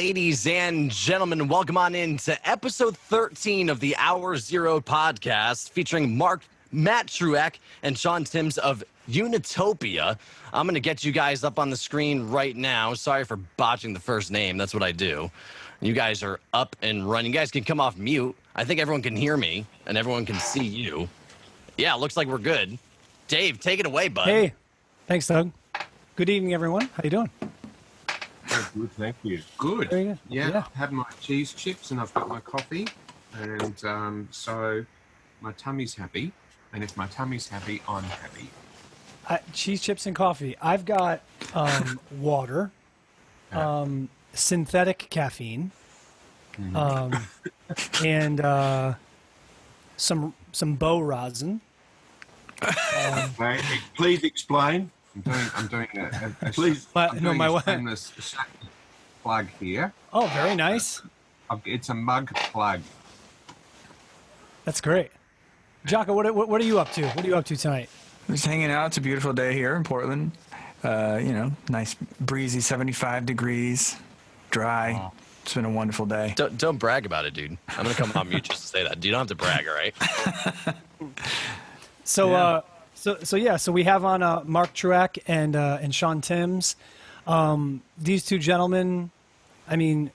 ladies and gentlemen. Welcome on in to episode 13 of the Hour Zero podcast featuring Matt Trueak and Sean Timms of Unitopia. I'm going to get you guys up on the screen right now. Sorry for botching the first name. That's what I do. You guys are up and running. You guys can come off mute. I think everyone can hear me and everyone can see you. Yeah, looks like we're good. Dave, take it away, bud. Hey, thanks, Doug. Good evening, everyone. How you doing? Good, thank you. Good. Very good. Yeah, I have my cheese chips and I've got my coffee, and so my tummy's happy. And if my tummy's happy, I'm happy. Cheese, chips, and coffee. I've got water, synthetic caffeine, and some bow rosin. Please explain. I'm doing a Please. My wife. this plug here. Oh, very nice. It's a mug plug. That's great. Jaco, what are you up to? What are you up to tonight? Just hanging out. It's a beautiful day here in Portland. Nice breezy 75 degrees, dry. Wow. It's been a wonderful day. Don't brag about it, dude. I'm going to come on mute just to say that. You don't have to brag, all right? So we have on Mark Trueak and Sean Timms. These two gentlemen, I mean,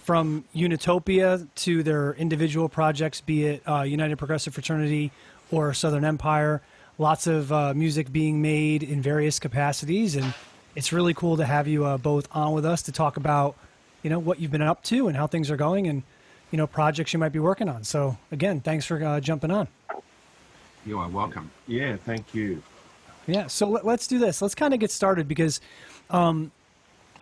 from Unitopia to their individual projects, be it United Progressive Fraternity or Southern Empire, lots of music being made in various capacities, and it's really cool to have you both on with us to talk about, what you've been up to and how things are going, and projects you might be working on. So again, thanks for jumping on. You are welcome. Yeah, thank you. Yeah, so let's do this. Let's kind of get started because a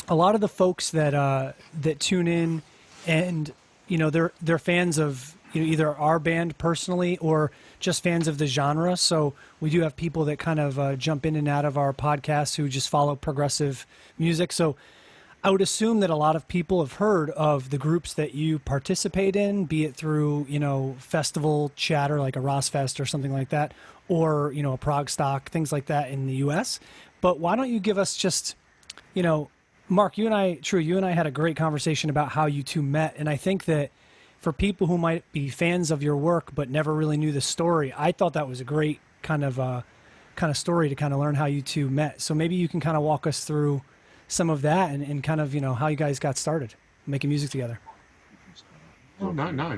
lot of the folks that tune in and they're fans of either our band personally or just fans of the genre. So we do have people that kind of jump in and out of our podcast who just follow progressive music. So I would assume that a lot of people have heard of the groups that you participate in, be it through, festival chatter like a Rossfest or something like that, or, a Prague Stock, things like that in the U.S. But why don't you give us just, Mark, you and I had a great conversation about how you two met. And I think that for people who might be fans of your work but never really knew the story, I thought that was a great kind of story to kind of learn how you two met. So maybe you can kind of walk us through some of that and kind of, how you guys got started making music together. Oh, no. No.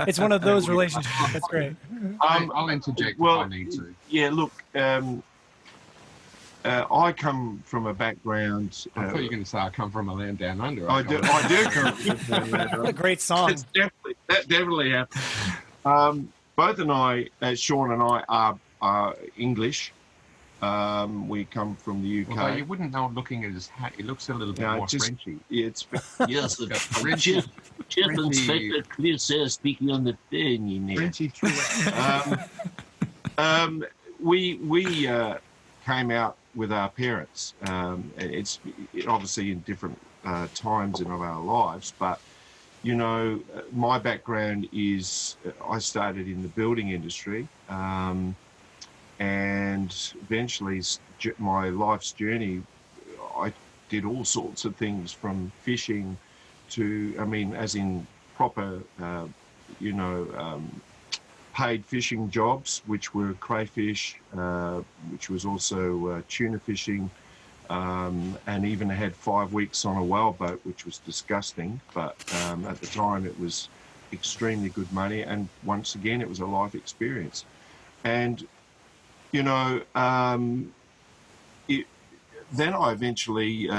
It's one of those relationships. That's great. I'll interject if I need to. Yeah, look, I come from a background. I thought you were going to say I come from a land down under. I do come from a land down under. What a great song. That definitely happened. Both and I, Sean and I, are English. We come from the UK. Although you wouldn't know looking at his hat. He looks a little bit more Frenchy. Yeah, it's Yes, the Chief Inspector Clear says speaking on the thing, Frenchy. We came out with our parents. It's obviously in different times in our lives, but my background is I started in the building industry. And eventually my life's journey, I did all sorts of things from fishing to, as in proper, paid fishing jobs, which were crayfish, which was also tuna fishing, and even had 5 weeks on a whaleboat, which was disgusting. But at the time it was extremely good money. And once again, it was a life experience. And then I eventually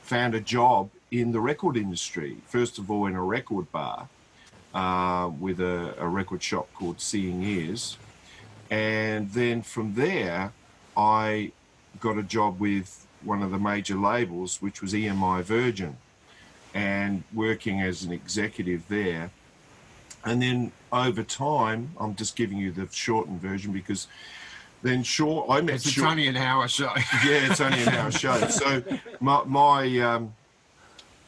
found a job in the record industry. First of all, in a record bar with a record shop called Seeing Ears. And then from there, I got a job with one of the major labels, which was EMI Virgin, and working as an executive there. And then over time, I'm just giving you the shortened version because then I met It's only an hour show. Yeah, it's only an hour show. So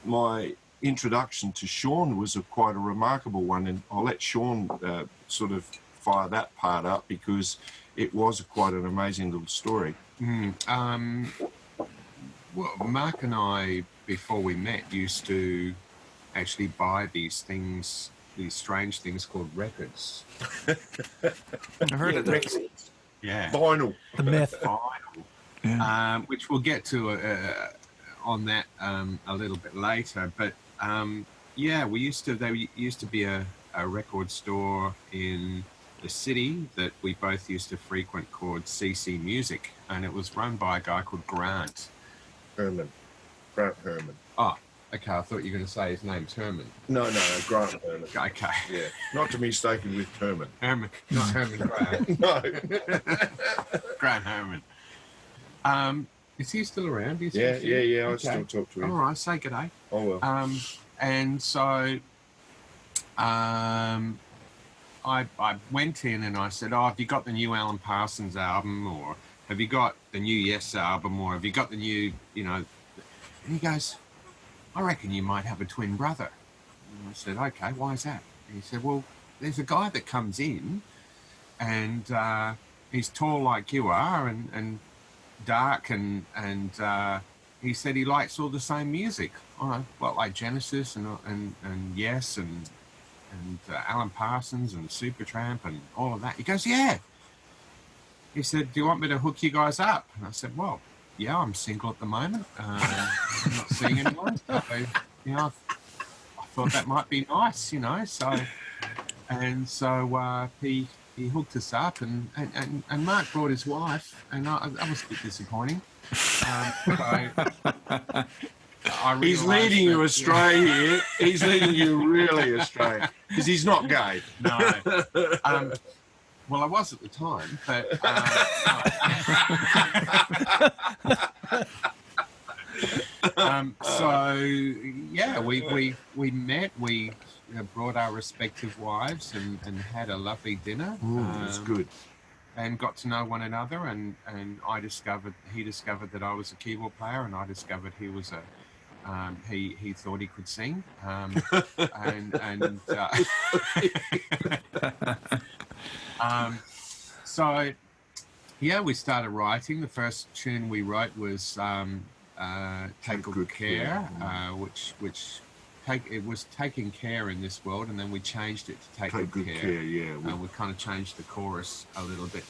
my introduction to Sean was quite a remarkable one, and I'll let Sean sort of fire that part up because it was quite an amazing little story. Well, Mark and I, before we met, used to actually buy these things, these strange things called records. I've heard of that. Records. Yeah. Vinyl. The myth. Yeah. Which we'll get to on that a little bit later. But yeah, there used to be a record store in the city that we both used to frequent called CC Music, and it was run by a guy called Grant Grant Herman. Oh, okay. I thought you were going to say his name's Herman. No, Grant Herman. Okay. Yeah, not to be mistaken with Herman. Herman, not Herman Grant. No. Grant Herman. Is he still around? Yeah. I Okay. still talk to him. All right, say g'day. Oh well. And so I went in and I said, "Oh, have you got the new Alan Parsons album, or have you got the new Yes album, or have you got the new, And he goes, "I reckon you might have a twin brother." And I said, "Okay, why is that?" And he said, "Well, there's a guy that comes in, and he's tall like you are, and dark, and he said he likes all the same music. Like Genesis and Yes and Alan Parsons and Supertramp and all of that." He goes, "Yeah." He said, "Do you want me to hook you guys up?" And I said, "Well, yeah, I'm single at the moment. I'm not seeing anyone. So, I thought that might be nice, So, he hooked us up, and Mark brought his wife, and that was a bit disappointing. He's leading you astray here. He's leading you really astray because he's not gay. No. Well, I was at the time, but we met. We brought our respective wives and had a lovely dinner. That's good. And got to know one another, and he discovered that I was a keyboard player, and I discovered he was he thought he could sing, so yeah, we started writing. The first tune we wrote was "Take Good Care," it was taking care in this world, and then we changed it to take good care. Yeah, we kind of changed the chorus a little bit.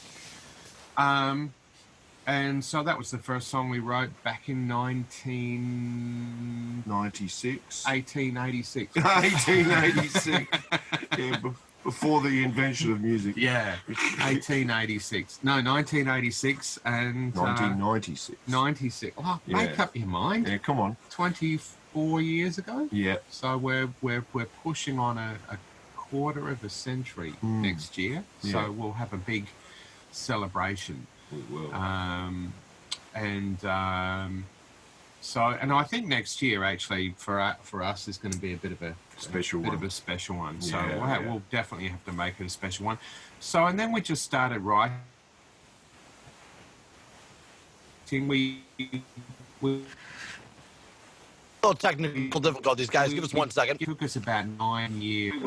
And so that was the first song we wrote back in 1886. 1886. Yeah, before the invention of music. Yeah, 1886. No, 1986 and 1996. 96. Oh, make up your mind. Yeah, come on. 24 years ago. Yeah. So we're pushing on a quarter of a century next year. Yeah. So we'll have a big celebration. We will. And I think next year actually for us is going to be a bit of a special one. So Yeah, we'll definitely have to make it a special one. So and then we just started writing. We technical difficulties, guys. Give us 1 second. It took us about 9 years.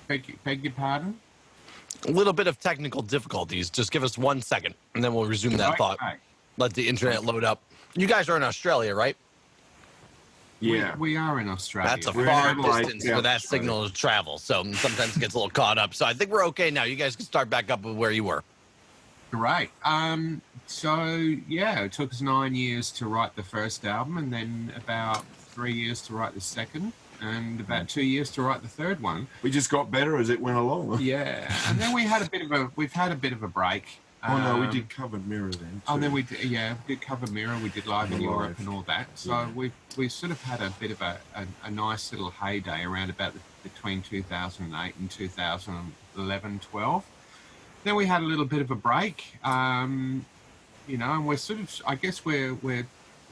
Beg your pardon? A little bit of technical difficulties. Just give us 1 second, and then we'll resume that thought. Let the internet load up. You guys are in Australia, right? Yeah. We are in Australia. That's a far distance for that signal to travel, so sometimes it gets a little caught up. So I think we're okay now. You guys can start back up with where you were. Great. So yeah, it took us 9 years to write the first album, and then about 3 years to write the second, and about 2 years to write the third one. We just got better as it went along. Yeah, and then we've had a bit of a break. We did Covered Mirror then. Too. And then we did Covered Mirror. We did Live in Europe and all that. So we sort of had a bit of a nice little heyday around about between 2008 and 2011, 12. Then we had a little bit of a break, and we're sort of, I guess we're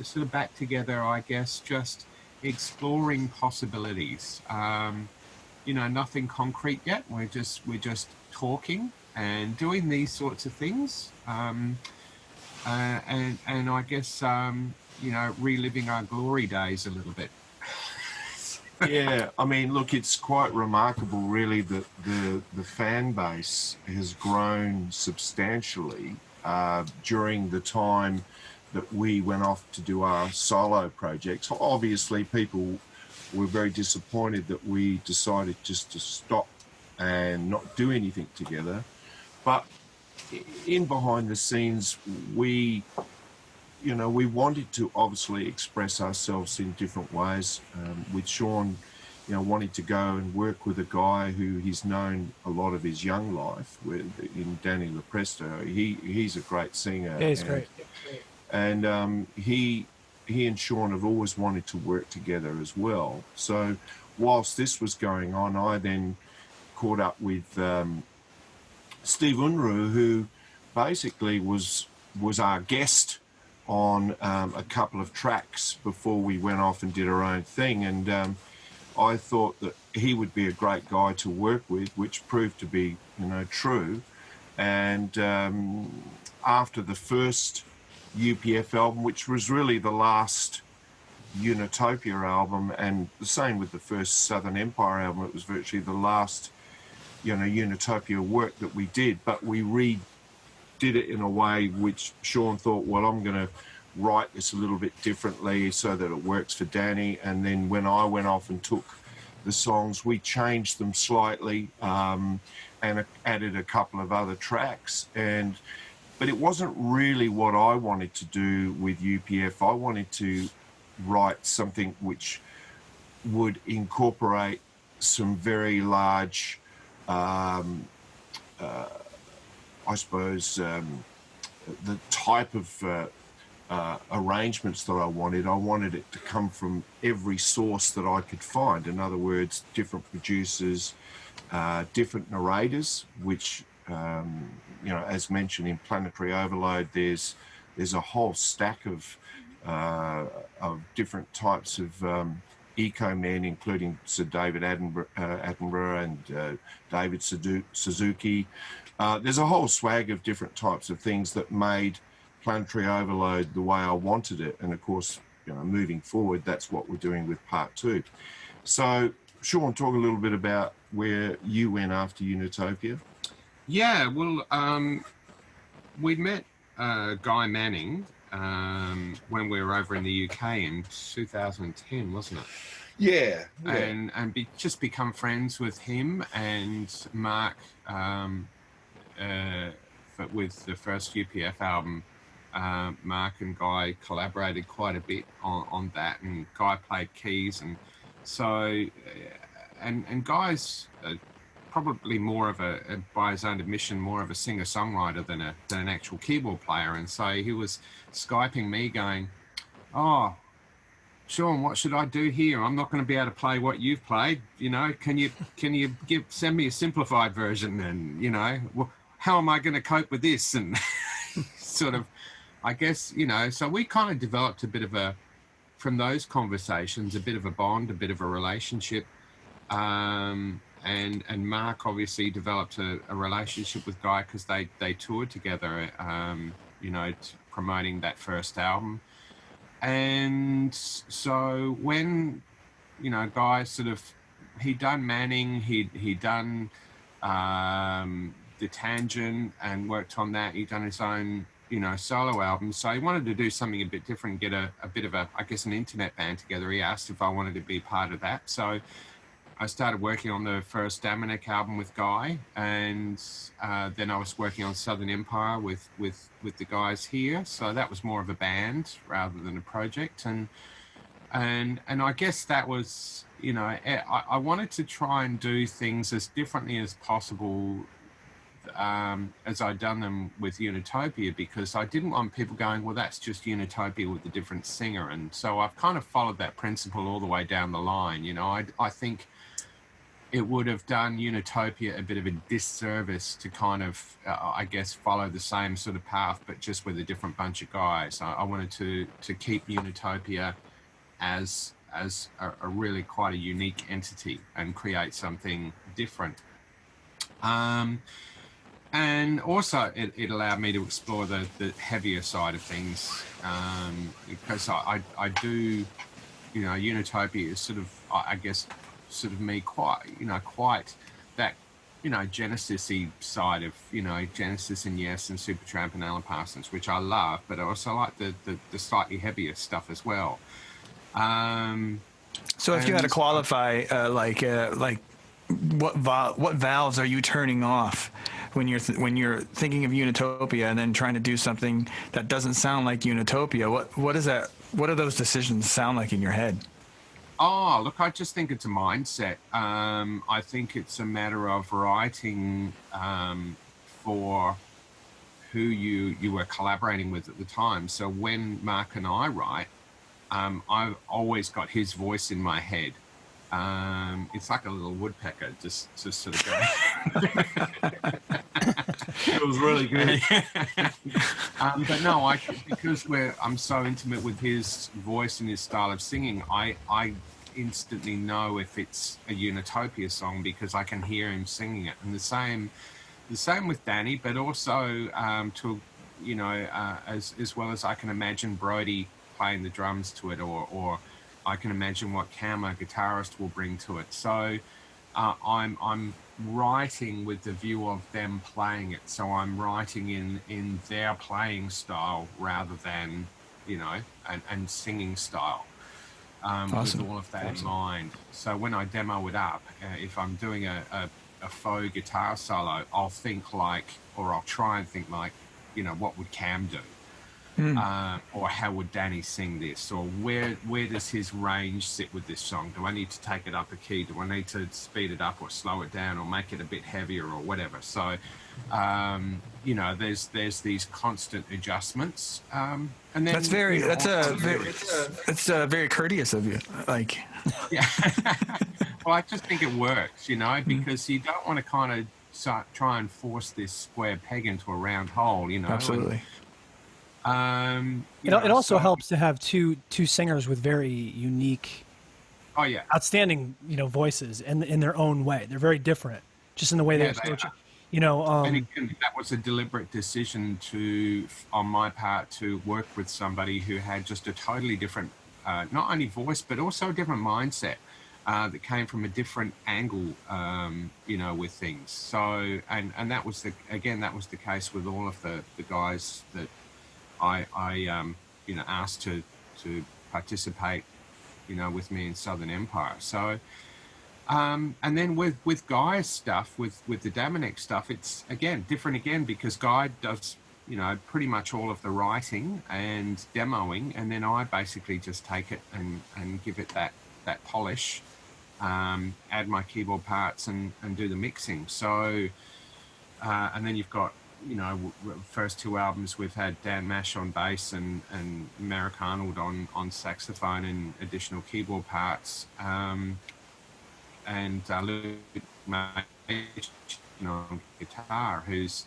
sort of back together, I guess, just exploring possibilities. Nothing concrete yet. We're just talking and doing these sorts of things, and I guess reliving our glory days a little bit. Yeah, I mean, look, it's quite remarkable, really, that the fan base has grown substantially during the time that we went off to do our solo projects. Obviously, people were very disappointed that we decided just to stop and not do anything together. But in behind the scenes, we wanted to obviously express ourselves in different ways. With Sean, wanting to go and work with a guy who he's known a lot of his young life, in Danny LaPresto. He's a great singer. Yeah, he's great. And he and Sean have always wanted to work together as well. So whilst this was going on, I then caught up with Steve Unruh, who basically was our guest on a couple of tracks before we went off and did our own thing. And I thought that he would be a great guy to work with, which proved to be, true. And after the first UPF album, which was really the last Unitopia album, and the same with the first Southern Empire album, it was virtually the last, Unitopia work that we did, but we redid it in a way which Sean thought, well, I'm going to write this a little bit differently so that it works for Danny. And then when I went off and took the songs, we changed them slightly and added a couple of other tracks. But it wasn't really what I wanted to do with UPF. I wanted to write something which would incorporate some very large, I suppose, the type of arrangements that I wanted it to come from every source that I could find. In other words, different producers, different narrators, which, as mentioned in Planetary Overload, there's a whole stack of different types of eco men, including Sir David Attenborough and David Suzuki. There's a whole swag of different types of things that made Planetary Overload the way I wanted it. And of course, moving forward, that's what we're doing with part 2. So, Sean, talk a little bit about where you went after Unitopia. Yeah, well, we met Guy Manning when we were over in the UK in 2010, wasn't it? Yeah. And just become friends with him and Mark with the first UPF album. Mark and Guy collaborated quite a bit on that, and Guy played keys, and so and Guy's probably more of by his own admission, more of a singer-songwriter than an actual keyboard player. And so he was Skyping me going, "Oh, Sean, what should I do here? I'm not going to be able to play what you've played. Can you send me a simplified version? And how am I going to cope with this?" And sort of, I guess, so we kind of developed a bit of from those conversations, a bit of a bond, a bit of a relationship. And Mark obviously developed a relationship with Guy because they toured together, promoting that first album. And so when, Guy he'd done Manning, he'd done The Tangent and worked on that. He'd done his own, solo album. So he wanted to do something a bit different, get a bit of I guess, an internet band together. He asked if I wanted to be part of that. So I started working on the first Dominic album with Guy, and then I was working on Southern Empire with the guys here. So that was more of a band rather than a project, and I guess that was, I wanted to try and do things as differently as possible as I'd done them with Unitopia, because I didn't want people going, well, that's just Unitopia with a different singer. And so I've kind of followed that principle all the way down the line. I think it would have done Unitopia a bit of a disservice to kind of, I guess, follow the same sort of path, but just with a different bunch of guys. I wanted to keep Unitopia as a really quite a unique entity and create something different. And also it allowed me to explore the heavier side of things, because I do, Unitopia is sort of, I guess, sort of me quite that, Genesis-y side of, Genesis and Yes and Supertramp and Alan Parsons, which I love, but I also like the slightly heavier stuff as well. So if you had to qualify, what valves are you turning off when you're thinking of Unitopia and then trying to do something that doesn't sound like Unitopia? What is that? What do those decisions sound like in your head? Oh, look, I just think it's a mindset. I think it's a matter of writing for who you were collaborating with at the time. So when Mark and I write, I've always got his voice in my head. It's like a little woodpecker, just sort of going. It was really good. But no, because I'm so intimate with his voice and his style of singing, I instantly know if it's a Unitopia song because I can hear him singing it. And the same with Danny, but also as well as I can imagine Brody playing the drums to it, or I can imagine what Cam, a guitarist, will bring to it. So I'm writing with the view of them playing it. So I'm writing in their playing style rather than, and singing style. Awesome. With all of that in mind. So when I demo it up, if I'm doing a faux guitar solo, I'll try and think like, what would Cam do? Or how would Danny sing this? Or where does his range sit with this song? Do I need to take it up a key? Do I need to speed it up or slow it down or make it a bit heavier or whatever? So, there's these constant adjustments. And then That's very courteous of you. Like, yeah. Well, I just think it works, because you don't want to kind of try and force this square peg into a round hole, Absolutely. It also helps to have two singers with very unique, outstanding, voices in their own way. They're very different, just in the way they approach it. And again, that was a deliberate decision on my part to work with somebody who had just a totally different, not only voice but also a different mindset that came from a different angle, with things. So, and that was the case with all of the guys that I asked to participate, with me in Southern Empire. So, and then with Guy's stuff, with the Dominic stuff, it's different because Guy does, pretty much all of the writing and demoing, and then I basically just take it and give it that polish, add my keyboard parts and do the mixing. So, and then you've got, first two albums we've had Dan Mash on bass and Merrick Arnold on saxophone and additional keyboard parts, and Luke Mage, on guitar, who's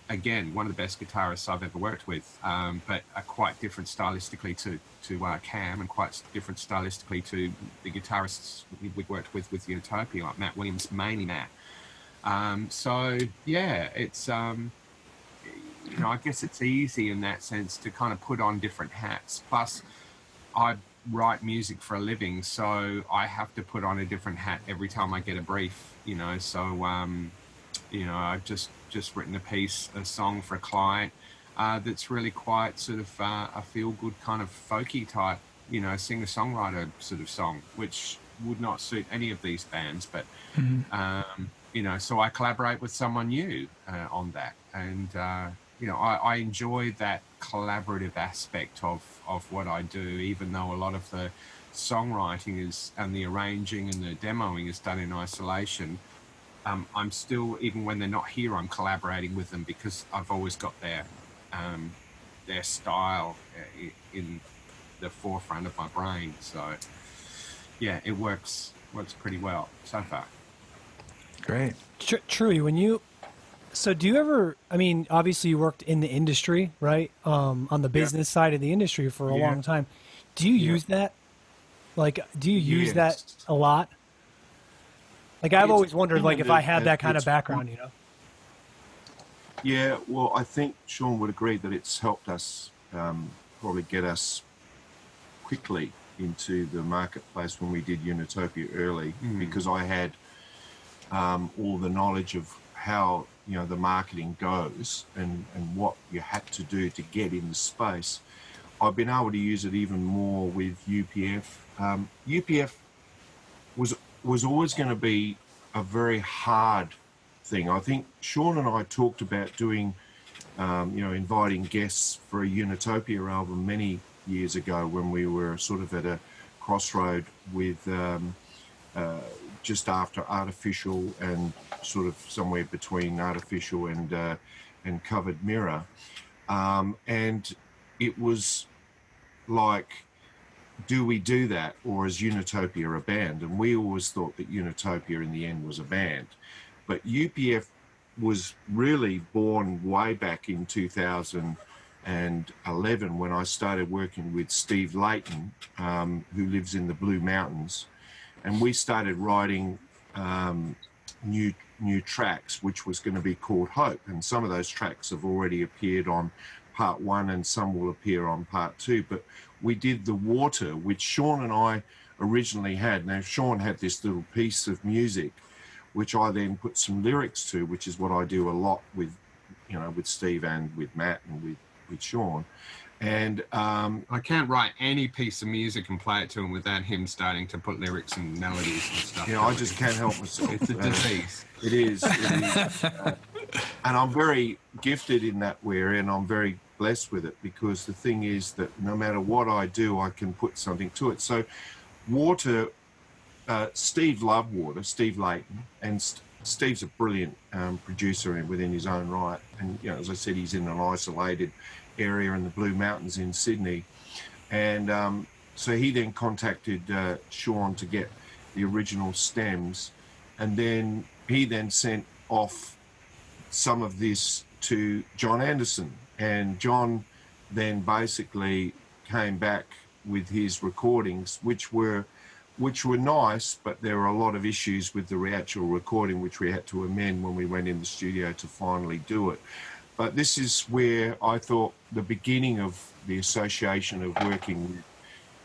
again one of the best guitarists I've ever worked with, but are quite different stylistically to Cam, and quite different stylistically to the guitarists we've worked with Unitopia, like Matt Williams, mainly Matt. So yeah, it's I guess it's easy in that sense to kind of put on different hats. Plus, I write music for a living, so I have to put on a different hat every time I get a brief. So I've just written a song for a client that's really quite sort of a feel-good kind of folky type, singer-songwriter sort of song, which would not suit any of these bands, but so I collaborate with someone new on that, and I enjoy that collaborative aspect of what I do, even though a lot of the songwriting and the arranging and the demoing is done in isolation. I'm still, even when they're not here, I'm collaborating with them because I've always got their style in the forefront of my brain. So yeah, it works pretty well so far. Great. Truey, so do you ever, obviously you worked in the industry, right? On the business side of the industry for a long time. Do you use that? Like, do you use that a lot? Like, I've always wondered, like, if I had that kind of background, Yeah, well, I think Sean would agree that it's helped us probably get us quickly into the marketplace when we did Unitopia early, because I had all the knowledge of how the marketing goes and what you had to do to get in the space, I've been able to use it even more with UPF. UPF was always going to be a very hard thing. I think Sean and I talked about doing, inviting guests for a Unitopia album many years ago when we were sort of at a crossroad with just after Artificial and sort of somewhere between Artificial and Covered Mirror. And it was like, do we do that, or is Unitopia a band? And we always thought that Unitopia in the end was a band. But UPF was really born way back in 2011 when I started working with Steve Layton, who lives in the Blue Mountains. And we started writing new tracks, which was going to be called Hope. And some of those tracks have already appeared on part 1 and some will appear on part 2. But we did The Water, which Sean and I originally had. Now, Sean had this little piece of music, which I then put some lyrics to, which is what I do a lot with, with Steve and with Matt and with Sean. And I can't write any piece of music and play it to him without him starting to put lyrics and melodies and stuff. I just can't help myself. It's a disease. It is. And I'm very gifted in that way, and I'm very blessed with it, because the thing is that no matter what I do, I can put something to it. So Water, Steve loved Water, Steve Layton, and Steve's a brilliant producer within his own right. And, as I said, he's in an isolated area in the Blue Mountains in Sydney. And so he then contacted Sean to get the original stems. And then he then sent off some of this to John Anderson. And John then basically came back with his recordings, which were nice, but there were a lot of issues with the actual recording, which we had to amend when we went in the studio to finally do it. But this is where I thought the beginning of the association of working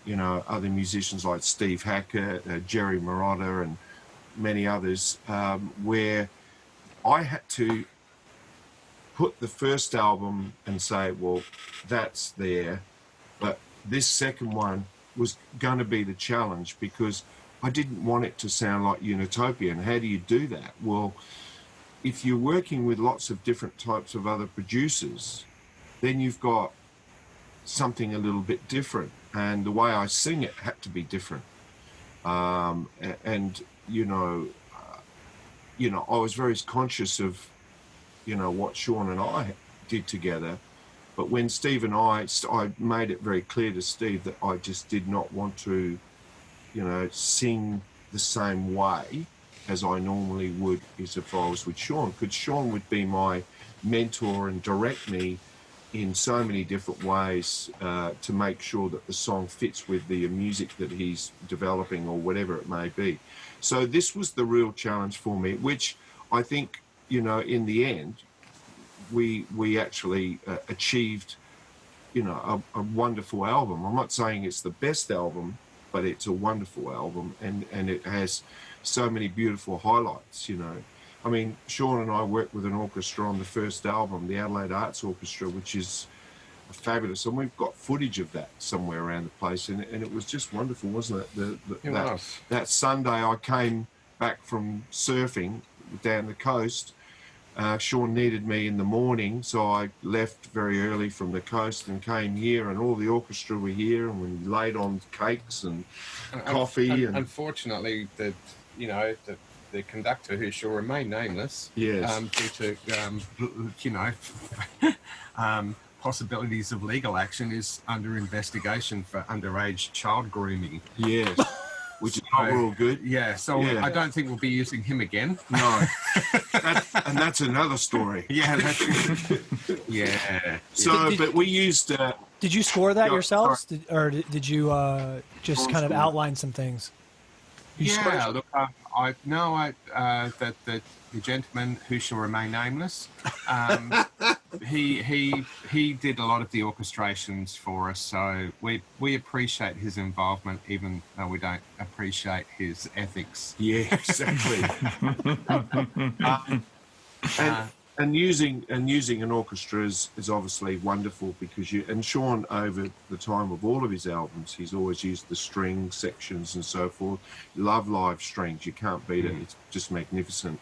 with, other musicians like Steve Hackett, Jerry Marotta, and many others, where I had to put the first album and say, well, that's there, but this second one was going to be the challenge, because I didn't want it to sound like Unitopia. And how do you do that? Well, if you're working with lots of different types of other producers, then you've got something a little bit different. And the way I sing it had to be different. I was very conscious of, what Sean and I did together. But when Steve and I made it very clear to Steve that I just did not want to, sing the same way as I normally would as if I was with Sean, because Sean would be my mentor and direct me in so many different ways to make sure that the song fits with the music that he's developing or whatever it may be. So this was the real challenge for me, which I think, in the end, we actually achieved, a wonderful album. I'm not saying it's the best album, but it's a wonderful album, and it has so many beautiful highlights, I mean, Sean and I worked with an orchestra on the first album, the Adelaide Arts Orchestra, which is fabulous. And we've got footage of that somewhere around the place. And it was just wonderful, wasn't it? That Sunday I came back from surfing down the coast. Sean needed me in the morning, so I left very early from the coast and came here, and all the orchestra were here, and we laid on cakes and coffee. And unfortunately, the conductor, who shall remain nameless, yes, due to possibilities of legal action, is under investigation for underage child grooming. Yes. Which is not real good. Yeah, so I don't think we'll be using him again. No. That's another story. Yeah. Yeah. So, but we used... did you score that yourselves? Or did you just kind of outline some things? Look, that the gentleman who shall remain nameless, he did a lot of the orchestrations for us, so we appreciate his involvement, even though we don't appreciate his ethics. Yeah, exactly. And using an orchestra is obviously wonderful because and Sean, over the time of all of his albums, he's always used the string sections and so forth. Love live strings, you can't beat it. It's just magnificent.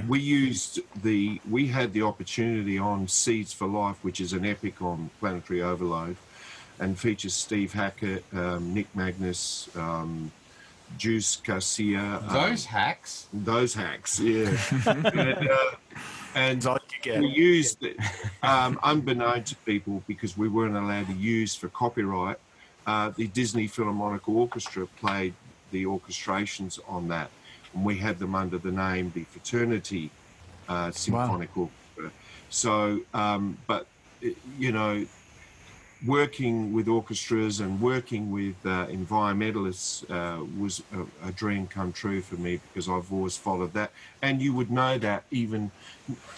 We had the opportunity on Seeds for Life, which is an epic on Planetary Overload, and features Steve Hackett, Nick Magnus, Juice Garcia. Those hacks, yeah. And we used it, unbeknown to people, because we weren't allowed to use for copyright. The Disney Philharmonic Orchestra played the orchestrations on that, and we had them under the name the Fraternity Symphonic Orchestra. So, but you know, working with orchestras and working with environmentalists was a dream come true for me, because I've always followed that. And you would know that even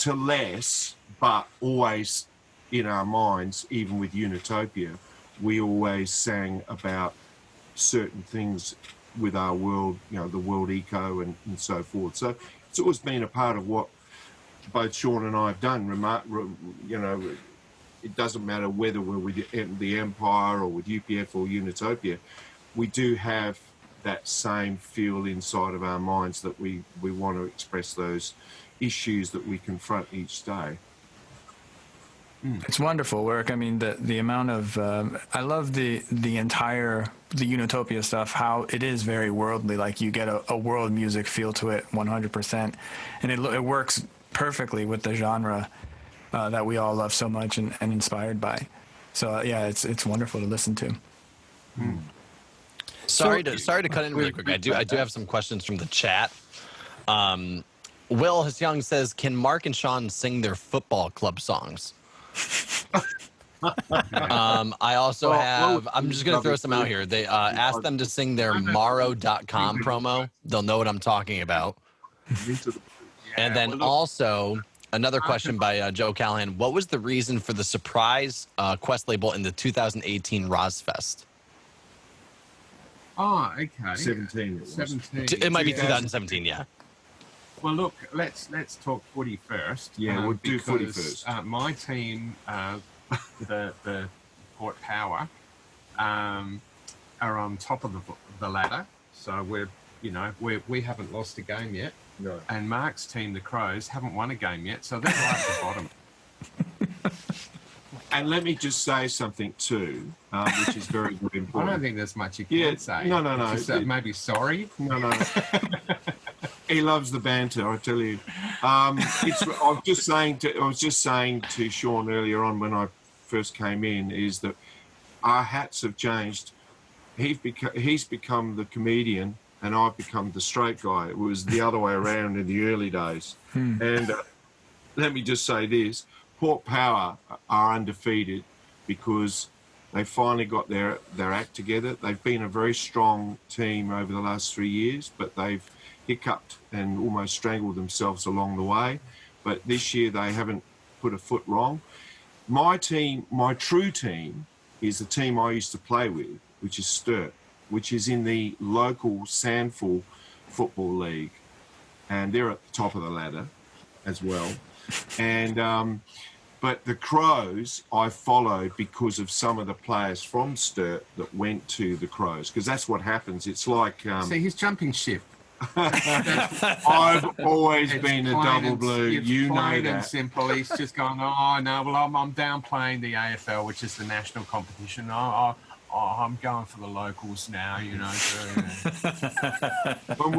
to less, but always in our minds, even with Unitopia, we always sang about certain things with our world, you know, the world eco and so forth. So it's always been a part of what both Sean and I have done. You know, it doesn't matter whether we're with the Empire or with UPF or Unitopia, we do have that same feel inside of our minds that we want to express those issues that we confront each day. It's wonderful work. I mean, the amount of I love the Unitopia stuff. How it is very worldly. Like you get a world music feel to it, 100%, and it works perfectly with the genre that we all love so much and inspired by. So yeah, it's wonderful to listen to. Sorry to cut in really quick. I do have some questions from the chat. Will Young says, "Can Mark and Sean sing their football club songs?" I also have. I'm just gonna throw some out here. They asked them to sing their Morrow.com promo. They'll know what I'm talking about. And then also another question by Joe Callahan. What was the reason for the surprise Quest label in the 2018 Rozfest? Oh, okay. 17. 17. It might be 2017, yeah. Well, look, let's talk footy first. Yeah, we'll do footy first. My team, the Port Power, are on top of the ladder. So we haven't lost a game yet. No. And Mark's team, the Crows, haven't won a game yet, so they're right at the bottom. And let me just say something too, which is very, very important. I don't think there's much you can say. No. Maybe sorry. No. He loves the banter, I tell you. I was just saying to Sean earlier on when I first came in, is that our hats have changed. He's become the comedian, and I've become the straight guy. It was the other way around in the early days. And let me just say this. Port Power are undefeated because they finally got their act together. They've been a very strong team over the last 3 years, but they've hiccuped and almost strangled themselves along the way. But this year they haven't put a foot wrong. My team, my true team, is the team I used to play with, which is Sturt, which is in the local Sandful Football League. And they're at the top of the ladder as well. And but the Crows I followed because of some of the players from Sturt that went to the Crows, because that's what happens. It's like see, he's jumping ship. I've always been a double blue. You know that. And simple. He's just going, oh no, well I'm downplaying the AFL, which is the national competition. I'm going for the locals now, you know. When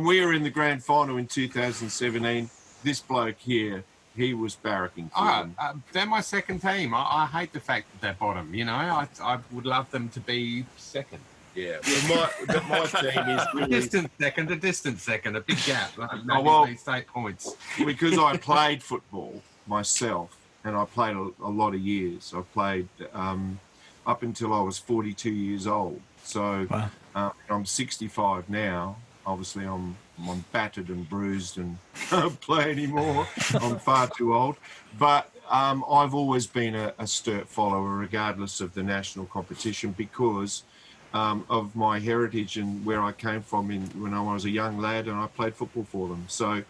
we were in the grand final in 2017, this bloke here, he was barracking for them. They're my second team. I hate the fact that they're bottom. You know, I would love them to be second. Yeah, well, my team is really a distant second, a big gap. These 8 points. Because I played football myself, and I played a lot of years. I played up until I was 42 years old. So I'm 65 now. Obviously, I'm battered and bruised and don't play anymore. I'm far too old. But I've always been a Sturt follower, regardless of the national competition, because of my heritage and where I came from when I was a young lad, and I played football for them. So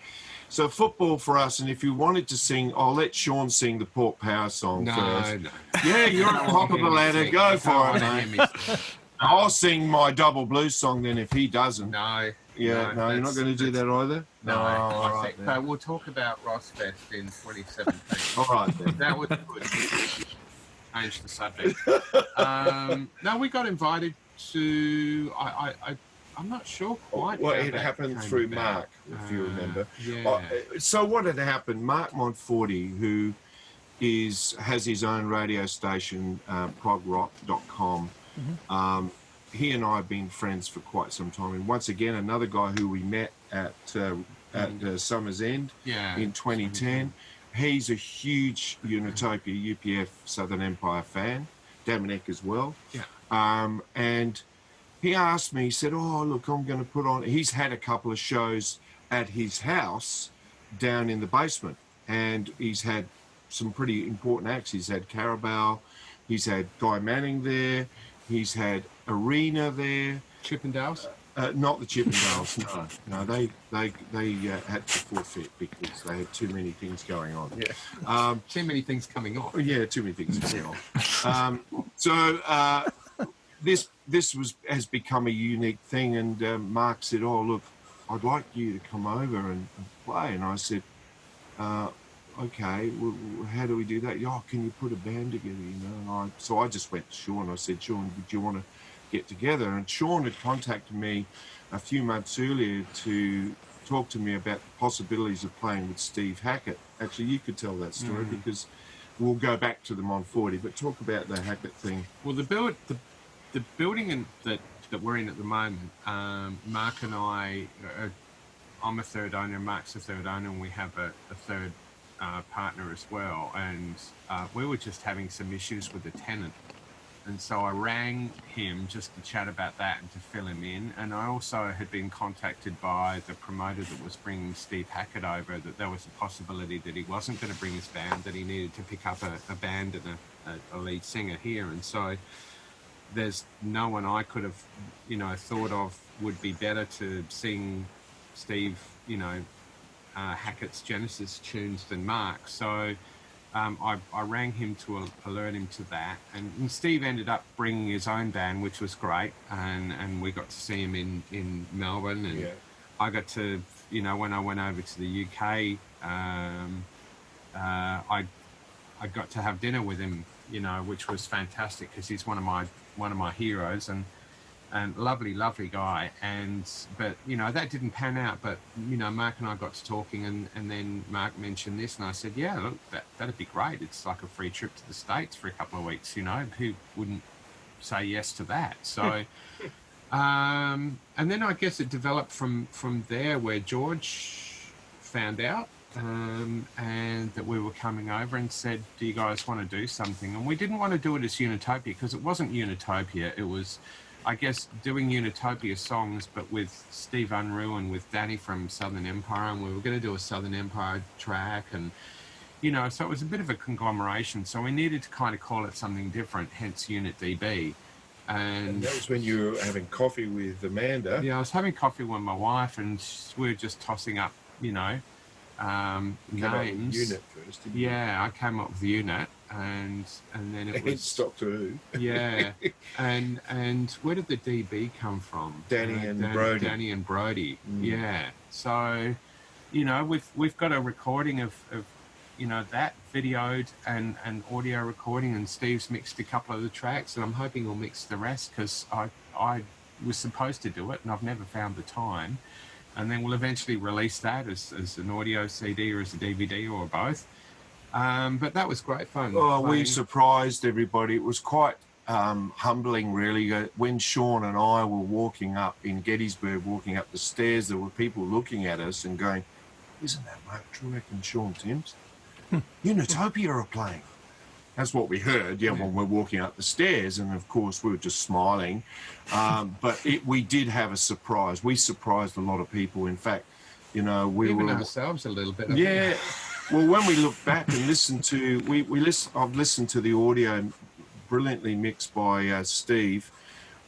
So football for us, and if you wanted to sing, I'll let Sean sing the Port Power song first. No. Yeah, you're on top of the ladder. Go for it, mate. I'll sing my double blues song then if he doesn't. No. Yeah, no, you're not going to do that either? No, all I right, think, then. but we'll talk about Rossfest in 2017. All right, then. That was good. Change the subject. No, we got invited to. I'm not sure quite. Well, how it that happened came through about. Mark, if you remember. Yeah. So what had happened? Mark Monforti, who has his own radio station, progrock.com. He and I have been friends for quite some time, and once again, another guy who we met at Summer's End in 2010. He's a huge Unitopia, UPF, Southern Empire fan. Dominic as well. Yeah. And he asked me, he said, oh, look, I'm going to put on... He's had a couple of shows at his house down in the basement, and he's had some pretty important acts. He's had Carabao, he's had Guy Manning there, he's had Arena there. Chippendales? Not the Chippendales, no. They had to forfeit because they had too many things going on. Yeah. Too many things coming on. Yeah, too many things going on. This has become a unique thing, and Mark said, oh, look, I'd like you to come over and play. And I said, okay, well, how do we do that? Oh, can you put a band together, And so I just went to Sean. I said, Sean, would you want to get together? And Sean had contacted me a few months earlier to talk to me about the possibilities of playing with Steve Hackett. Actually, you could tell that story because we'll go back to the Monforti, but talk about the Hackett thing. Well, the building that we're in at the moment, Mark and I'm a third owner, Mark's a third owner, and we have a third partner as well. And we were just having some issues with the tenant. And so I rang him just to chat about that and to fill him in. And I also had been contacted by the promoter that was bringing Steve Hackett over, that there was a possibility that he wasn't going to bring his band, that he needed to pick up a band and a lead singer here. And so there's no one I could have, thought of would be better to sing Steve, Hackett's Genesis tunes than Mark. So I rang him to alert him to that, and Steve ended up bringing his own band, which was great, and we got to see him in Melbourne, and I got to, when I went over to the UK, I got to have dinner with him, which was fantastic because he's one of my heroes, and lovely guy. But that didn't pan out. But Mark and I got to talking, and then Mark mentioned this, and I said, yeah, look, that'd be great. It's like a free trip to the States for a couple of weeks. Who wouldn't say yes to that? So, and then I guess it developed from there, where George found out. And that we were coming over and said, do you guys want to do something? And we didn't want to do it as Unitopia because it wasn't Unitopia. It was, I guess, doing Unitopia songs, but with Steve Unruh and with Danny from Southern Empire. And we were going to do a Southern Empire track. And, so it was a bit of a conglomeration. So we needed to kind of call it something different, hence Unit DB. And that was when you were having coffee with Amanda. Yeah, I was having coffee with my wife, and we were just tossing up, names. Unit first, didn't you? Yeah, I came up with Unit, and then it was Doctor Who. Yeah, and where did the DB come from? Danny and Brody. Danny and Brody. Yeah. So, we've got a recording of that videoed and audio recording, and Steve's mixed a couple of the tracks, and I'm hoping he'll mix the rest because I was supposed to do it, and I've never found the time. And then we'll eventually release that as an audio CD or as a DVD or both. But that was great fun. Oh, we surprised everybody. It was quite humbling, really. When Sean and I were walking up in Gettysburg, walking up the stairs, there were people looking at us and going, isn't that Mark Trueak and Sean Timms? Unitopia are playing. That's what we heard, when we're walking up the stairs. And, of course, we were just smiling. But we did have a surprise. We surprised a lot of people. In fact, we even were... ourselves a little bit. Yeah. Well, when we look back and listen to... I've listened to the audio brilliantly mixed by Steve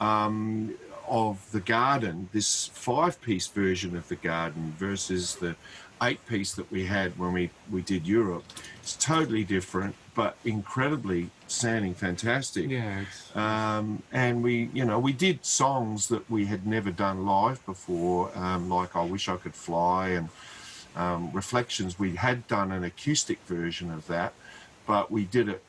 of The Garden, this 5-piece version of The Garden versus the 8-piece that we had when we did Europe. It's totally different, but incredibly sounding fantastic. Yeah. And we did songs that we had never done live before, like I Wish I Could Fly and Reflections. We had done an acoustic version of that, but we did it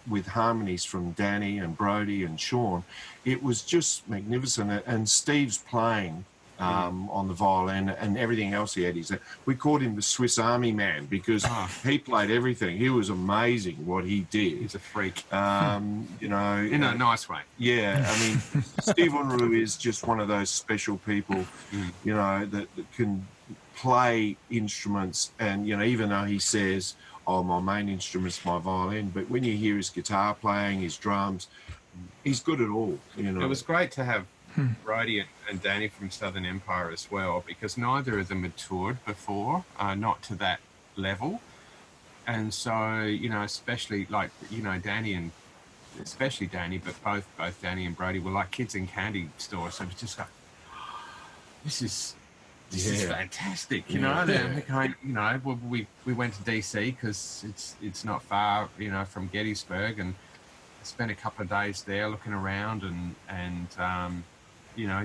with harmonies from Danny and Brody and Sean. It was just magnificent. And Steve's playing on the violin and everything else he had. We called him the Swiss Army Man because he played everything. He was amazing what he did. He's a freak. In a nice way. Yeah, I mean, Steve Unruh is just one of those special people, that can play instruments. And, even though he says, oh, my main instrument's my violin, but when you hear his guitar playing, his drums, he's good at all, It was great to have Brody and Danny from Southern Empire as well, because neither of them had toured before, not to that level. And so, especially like, Danny and especially Danny, but both Danny and Brody were like kids in candy stores. So it was just like, this is fantastic, we went to DC because it's not far, from Gettysburg, and spent a couple of days there looking around and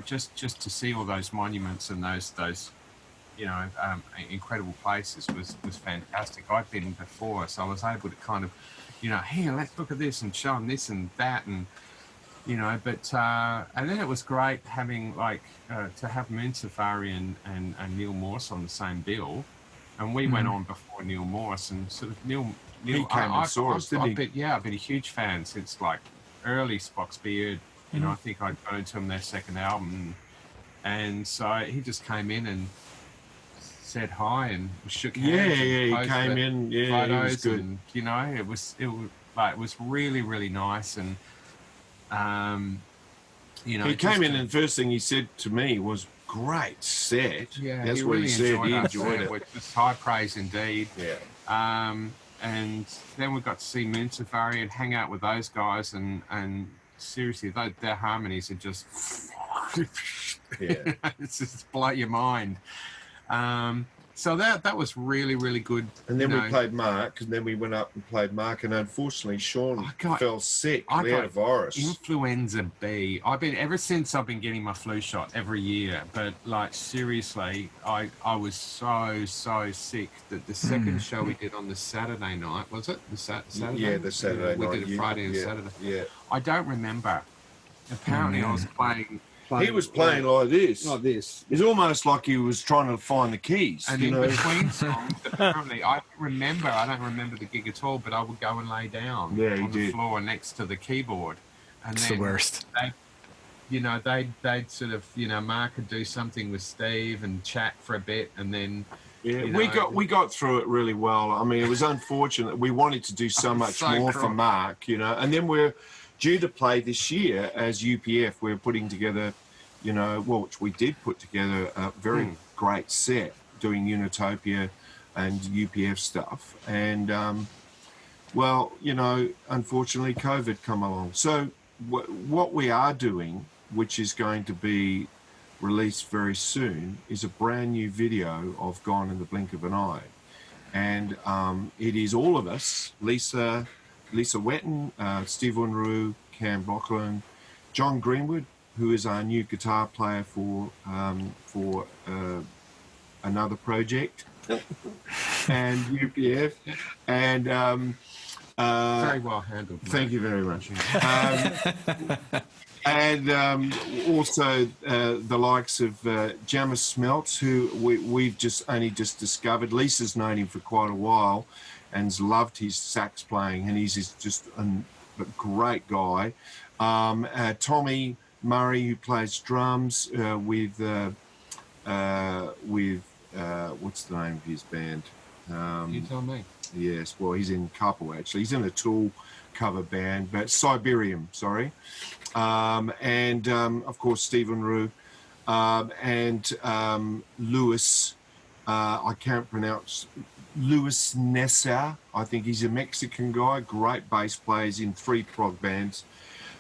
just to see all those monuments and those incredible places was fantastic. I'd been before, so I was able to kind of, here, let's look at this and show them this and that, and and then it was great having to have Moon Safari and Neil Morse on the same bill, and we went on before Neil Morse, and sort of Neil he came and saw us, didn't he? I've been a huge fan since like early Spock's Beard. I think I got into them their second album, and so he just came in and said hi and shook hands. He came in. Yeah, photos, he was good. And it was really, really nice. And he came in, and the first thing he said to me was, "Great set." Yeah, that's he what really he said. He that enjoyed set, it. which was high praise indeed. Yeah. And then we got to see Moon Safari and hang out with those guys, and seriously, their harmonies are just it's just blow your mind. So that was really, really good. And then we played Mark, and then we went up and played Mark, and unfortunately Sean fell sick. I had a virus. Influenza B. Ever since I've been getting my flu shot every year, but like seriously, I was so sick that the second show we did on the Saturday night, was it? The Saturday? Yeah, the Saturday night. We did a Friday and Saturday. Yeah. I don't remember. Apparently I was playing. He was playing like this. Like this. It's almost like he was trying to find the keys. And in between songs, apparently, I don't remember the gig at all, but I would go and lay down on the floor next to the keyboard. And it's then the worst. They'd sort of, Mark would do something with Steve and chat for a bit, and then... Yeah, we got through it really well. I mean, it was unfortunate. We wanted to do so much more for Mark, and then we're due to play this year as UPF. We're putting together, which we did put together a very great set doing Unitopia and UPF stuff. And, unfortunately, COVID come along. So what we are doing, which is going to be released very soon, is a brand new video of Gone in the Blink of an Eye. And it is all of us, Lisa Wetton, Steve Unruh, Cam Blocklin, John Greenwood, who is our new guitar player for another project, and UPF, and very well handled. Thank you very much. And also the likes of Jammer Smelts, who we've only just discovered. Lisa's known him for quite a while and's loved his sax playing, and he's just a great guy. Tommy Murray, who plays drums with what's the name of his band? You tell me. Yes, well, he's in couple actually. He's in a Tool cover band, but Siberium, sorry. And of course Stephen Rue and Louis. I can't pronounce. Louis Nessa, I think he's a Mexican guy, great bass players in 3 prog bands.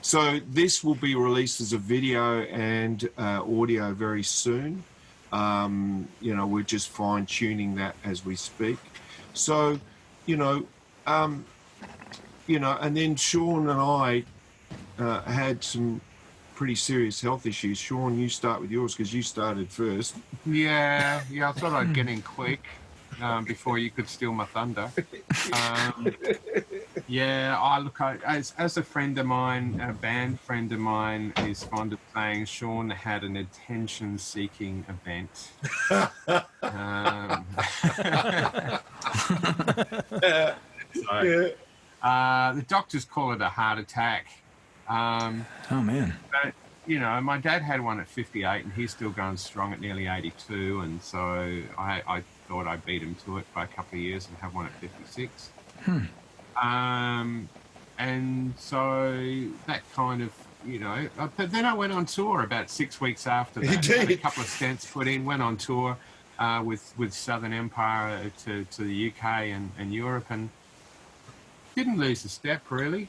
So this will be released as a video and audio very soon. You know, we're just fine tuning that as we speak. So, you know, and then Sean and I had some pretty serious health issues. Sean, you start with yours because you started first. Yeah, I thought I'd get in quick before you could steal my thunder. As a friend of mine, a band friend of mine is fond of saying, Sean had an attention-seeking event. The doctors call it a heart attack. Oh man. But, you know, my dad had one at 58 and he's still going strong at nearly 82. And so I thought I'd beat him to it by a couple of years and have one at 56. And so that kind of, you know, but then I went on tour about 6 weeks after that. Had a couple of stents put in, went on tour with Southern Empire to the UK and Europe, and didn't lose a step really.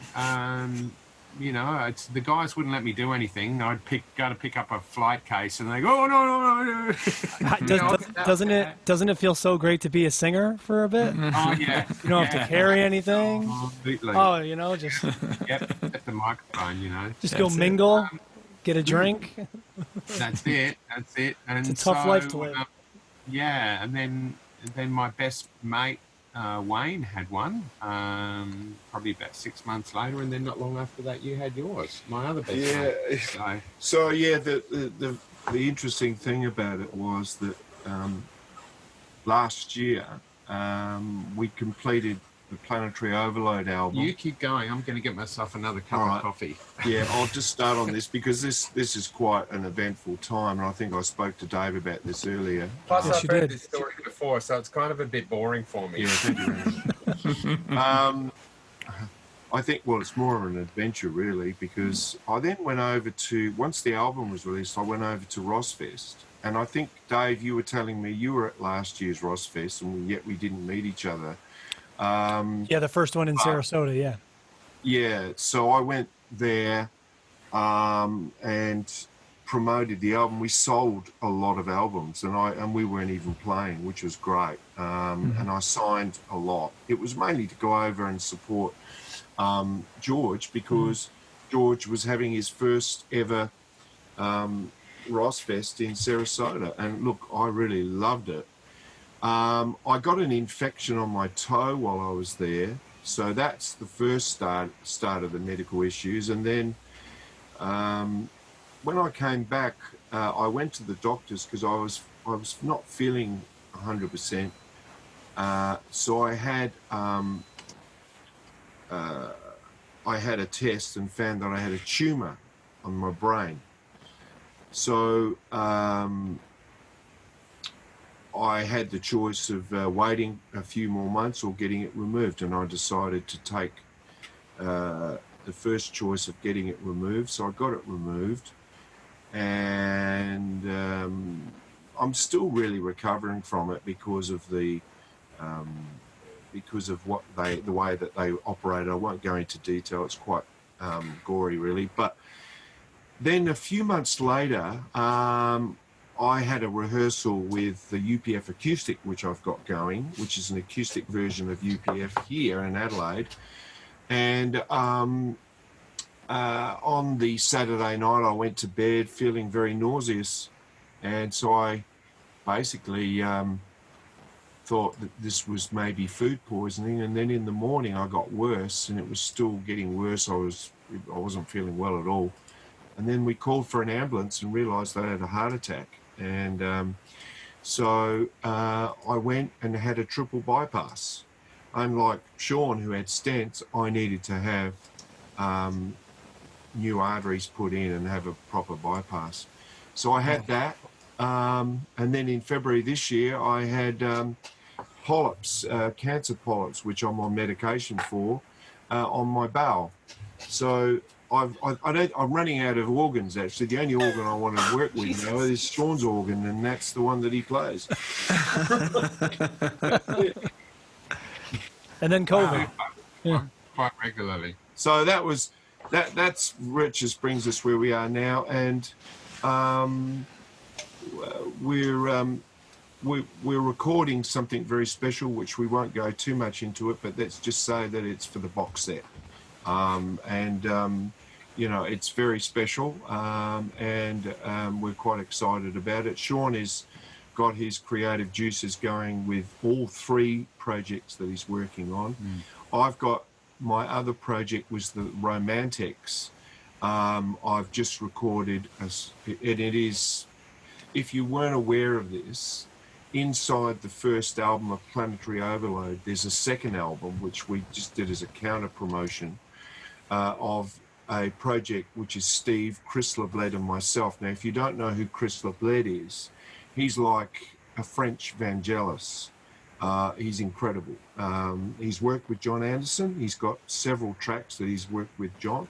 You know, the guys wouldn't let me do anything. I'd go to pick up a flight case, and they go, "Oh no!" Doesn't it feel so great to be a singer for a bit? Oh yeah. You don't have to carry anything. Absolutely. Oh, you know, just Get the microphone. You know, just go mingle, get a drink. That's it. And It's a tough life to live. Yeah, and then my best mate Wayne had one. Probably about 6 months later, and then not long after that, you had yours. My other best mate. So yeah, the interesting thing about it was that last year we completed the Planetary Overload album. You keep going. I'm going to get myself another cup of coffee. Yeah, I'll just start on this because this is quite an eventful time, and I think I spoke to Dave about this earlier. Plus, Yes, I've you heard did. this story before, so it's kind of a bit boring for me. Yeah, thank you very much. I think, well, it's more of an adventure, really, because I then went over to, once the album was released, I went over to Rossfest. And I think, Dave, you were telling me you were at last year's Rossfest, and yet we didn't meet each other. Yeah, the first one in Sarasota. Yeah. Yeah, so I went there and promoted the album. We sold a lot of albums, and we weren't even playing, which was great. And I signed a lot. It was mainly to go over and support George, because George was having his first ever Rossfest in Sarasota, and look, I really loved it. I got an infection on my toe while I was there, so that's the first start of the medical issues. And then when I came back, I went to the doctors because I was not feeling 100%. So I had a test and found that I had a tumor on my brain. So I had the choice of waiting a few more months or getting it removed, and I decided to take the first choice of getting it removed. So I got it removed, and I'm still really recovering from it because of the way that they operate. I won't go into detail. It's quite gory, really. But then a few months later, I had a rehearsal with the UPF Acoustic, which I've got going, which is an acoustic version of UPF here in Adelaide. And on the Saturday night, I went to bed feeling very nauseous. And so I basically thought that this was maybe food poisoning. And then in the morning, I got worse, and it was still getting worse. I wasn't feeling well at all. And then we called for an ambulance and realised I had a heart attack. And so I went and had a triple bypass. Unlike Sean, who had stents, I needed to have new arteries put in and have a proper bypass. So I had that. And then in February this year, I had polyps, cancer polyps, which I'm on medication for, on my bowel. So I'm running out of organs, actually. The only organ I want to work with now is Sean's organ, and that's the one that he plays. And then COVID. Quite regularly. So that's Rich, just brings us where we are now. And we're recording something very special, which we won't go too much into it, but let's just say that it's for the box set. You know, it's very special, and we're quite excited about it. Sean has got his creative juices going with all 3 projects that he's working on. I've got my other project was the Romantics. I've just recorded, and it is, if you weren't aware of this, inside the first album of Planetary Overload, there's a second album, which we just did as a counter promotion of a project which is Steve, Chris Lebled, and myself. Now, if you don't know who Chris Lebled is, he's like a French Vangelis. He's incredible. He's worked with John Anderson. He's got several tracks that he's worked with John.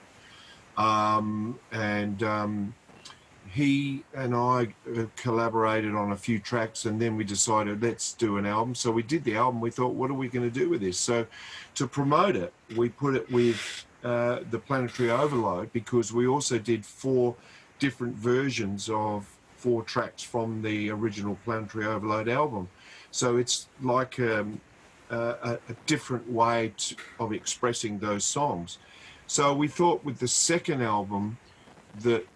He and I collaborated on a few tracks, and then we decided, let's do an album. So we did the album. We thought, what are we going to do with this? So to promote it, we put it with the Planetary Overload, because we also did 4 different versions of 4 tracks from the original Planetary Overload album. So it's like a different way of expressing those songs. So we thought with the second album that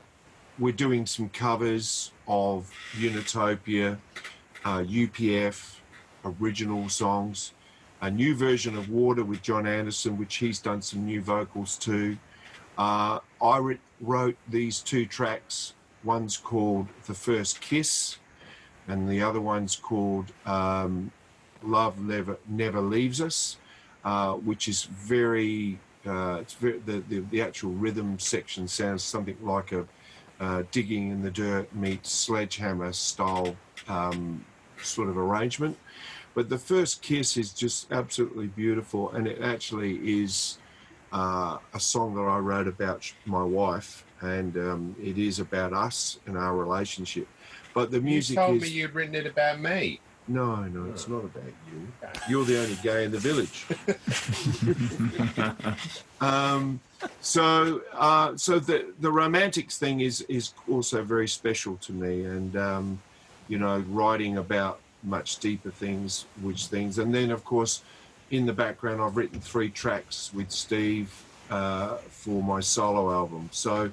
we're doing some covers of Unitopia, UPF, original songs, a new version of Water with John Anderson, which he's done some new vocals to. I wrote these 2 tracks. One's called The First Kiss, and the other one's called Love Never Leaves Us, which is very, the actual rhythm section sounds something like a Digging in the Dirt meets Sledgehammer style sort of arrangement. But The First Kiss is just absolutely beautiful, and it actually is a song that I wrote about my wife, and it is about us and our relationship. But the music You told me you'd written it about me. No, it's not about you. You're the only gay in the village. So the romantics thing is also very special to me, and you know, writing about much deeper things, and then of course in the background I've written 3 tracks with Steve for my solo album. So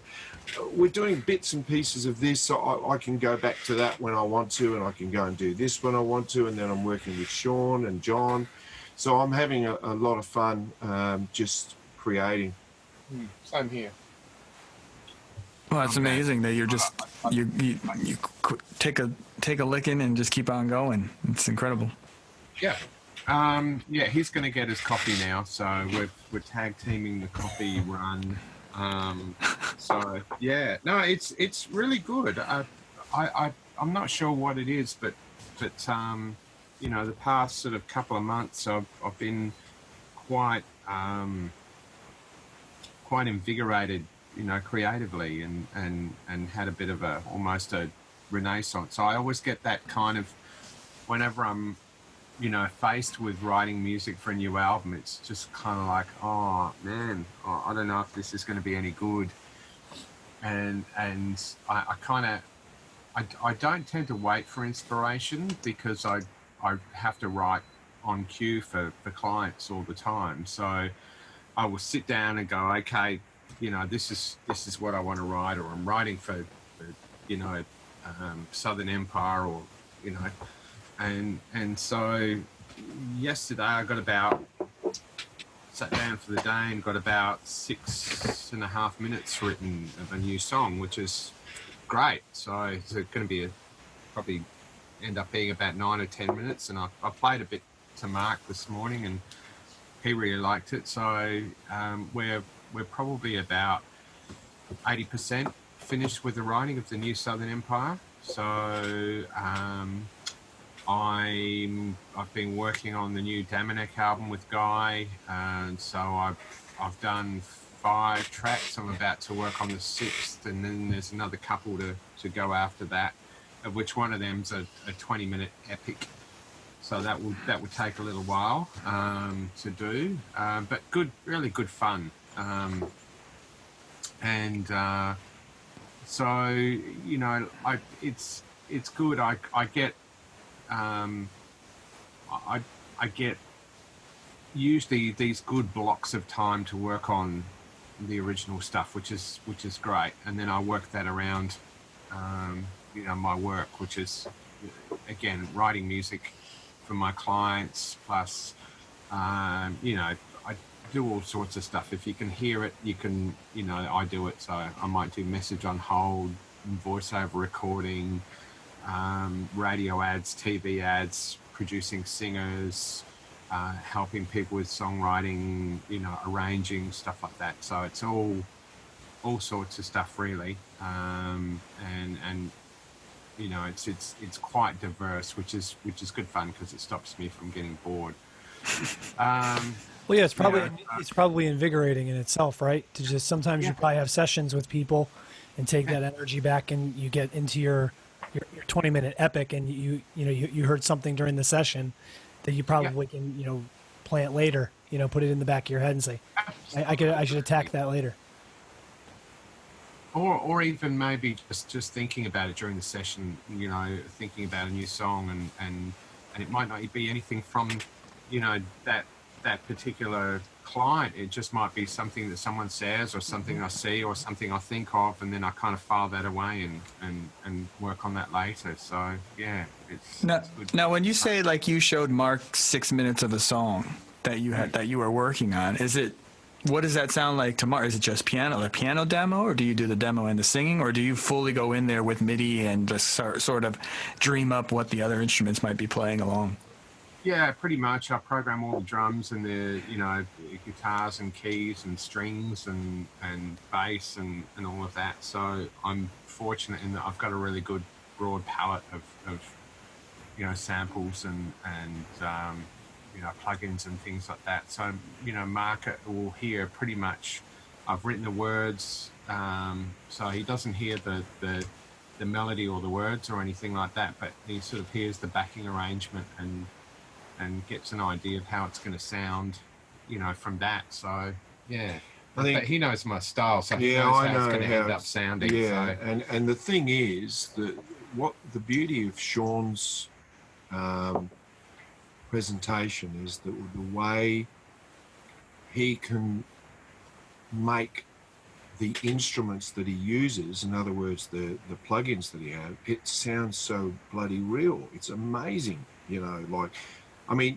we're doing bits and pieces of this, so I can go back to that when I want to, and I can go and do this when I want to, and then I'm working with Sean and John. So I'm having a lot of fun just creating. Same here. Well, it's amazing that you're just you take a licking and just keep on going. It's incredible. Yeah. He's going to get his coffee now, so we're tag teaming the coffee run. So yeah, no, it's really good. I'm not sure what it is, but you know, the past sort of couple of months I've been quite invigorated, you know, creatively, and had a bit of almost a renaissance. So I always get that kind of, whenever I'm, you know, faced with writing music for a new album, it's just kind of like, oh man, I don't know if this is going to be any good. And I kind of, I don't tend to wait for inspiration, because I have to write on cue for clients all the time. So I will sit down and go, okay, you know, this is what I want to write, or I'm writing for you know, Southern Empire, or, you know, and so yesterday I sat down for the day and got about 6.5 minutes written of a new song, which is great. So it's going to be probably end up being about 9 or 10 minutes, and I played a bit to Mark this morning, and he really liked it. So we're probably about 80% finished with the writing of the new Southern Empire. So I've been working on the new Damanek album with Guy, and so I've done 5 tracks. I'm about to work on the 6th, and then there's another couple to go after that, of which one of them's a 20-minute epic. So that would take a little while to do, but really good fun. So, you know, it's good. I get I get usually these good blocks of time to work on the original stuff, which is great, and then I work that around my work, which is again writing music for my clients, plus I do all sorts of stuff. If you can hear it, you can, I do it. So I might do message on hold, voiceover recording, radio ads, TV ads, producing singers, helping people with songwriting, arranging, stuff like that. So it's all sorts of stuff really. And it's quite diverse, which is good fun because it stops me from getting bored. Well, yeah, it's probably invigorating in itself, right? To just sometimes you probably have sessions with people and take that energy back, and you get into your 20-minute epic, and you heard something during the session that you probably can play it later, put it in the back of your head and say, I should attack that later. Or even maybe just thinking about it during the session, thinking about a new song, and it might not be anything from that particular client. It just might be something that someone says, or something I see, or something I think of, and then I kind of file that away and work on that later. So yeah, it's good. Now when you say like you showed Mark 6 minutes of a song that you were working on, what does that sound like to Mark? Is it just a piano demo, or do you do the demo and the singing, or do you fully go in there with MIDI and just sort of dream up what the other instruments might be playing along? Yeah, pretty much. I program all the drums and the guitars and keys and strings and bass and all of that. So I'm fortunate in that I've got a really good broad palette of samples and plugins and things like that. So Mark will hear pretty much. I've written the words, so he doesn't hear the melody or the words or anything like that, but he sort of hears the backing arrangement and gets an idea of how it's going to sound, from that. So yeah, but he knows my style, so he knows how it's going to end up sounding. Yeah, so. and the thing is that what the beauty of Sean's presentation is that the way he can make the instruments that he uses, in other words, the plugins that he has, it sounds so bloody real. It's amazing,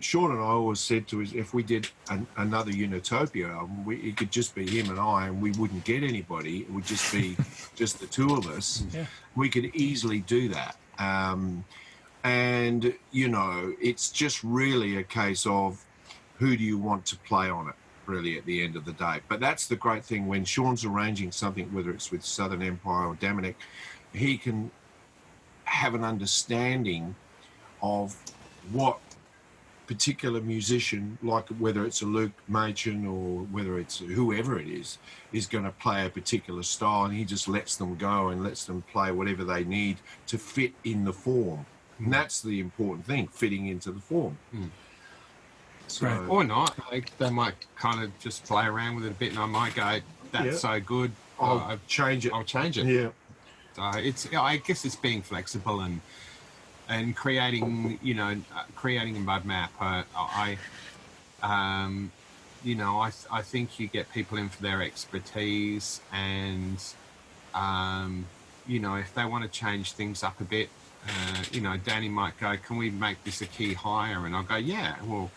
Sean and I always said to us, if we did another Unitopia album, it could just be him and I, and we wouldn't get anybody. It would just be just the two of us. Yeah. We could easily do that. It's just really a case of who do you want to play on it, really, at the end of the day. But that's the great thing when Sean's arranging something, whether it's with Southern Empire or Dominic, he can have an understanding of what particular musician, like whether it's a Luke Machin or whether it's whoever it is going to play a particular style, and he just lets them go and lets them play whatever they need to fit in the form. And that's the important thing, fitting into the form. So, right. Or not. They might kind of just play around with it a bit, and I might go, that's so good, I'll change it. I'll change it. Yeah. So I guess it's being flexible and creating, creating a mud map. I think you get people in for their expertise, and if they want to change things up a bit, Danny might go, can we make this a key higher? And I'll go, yeah. Well,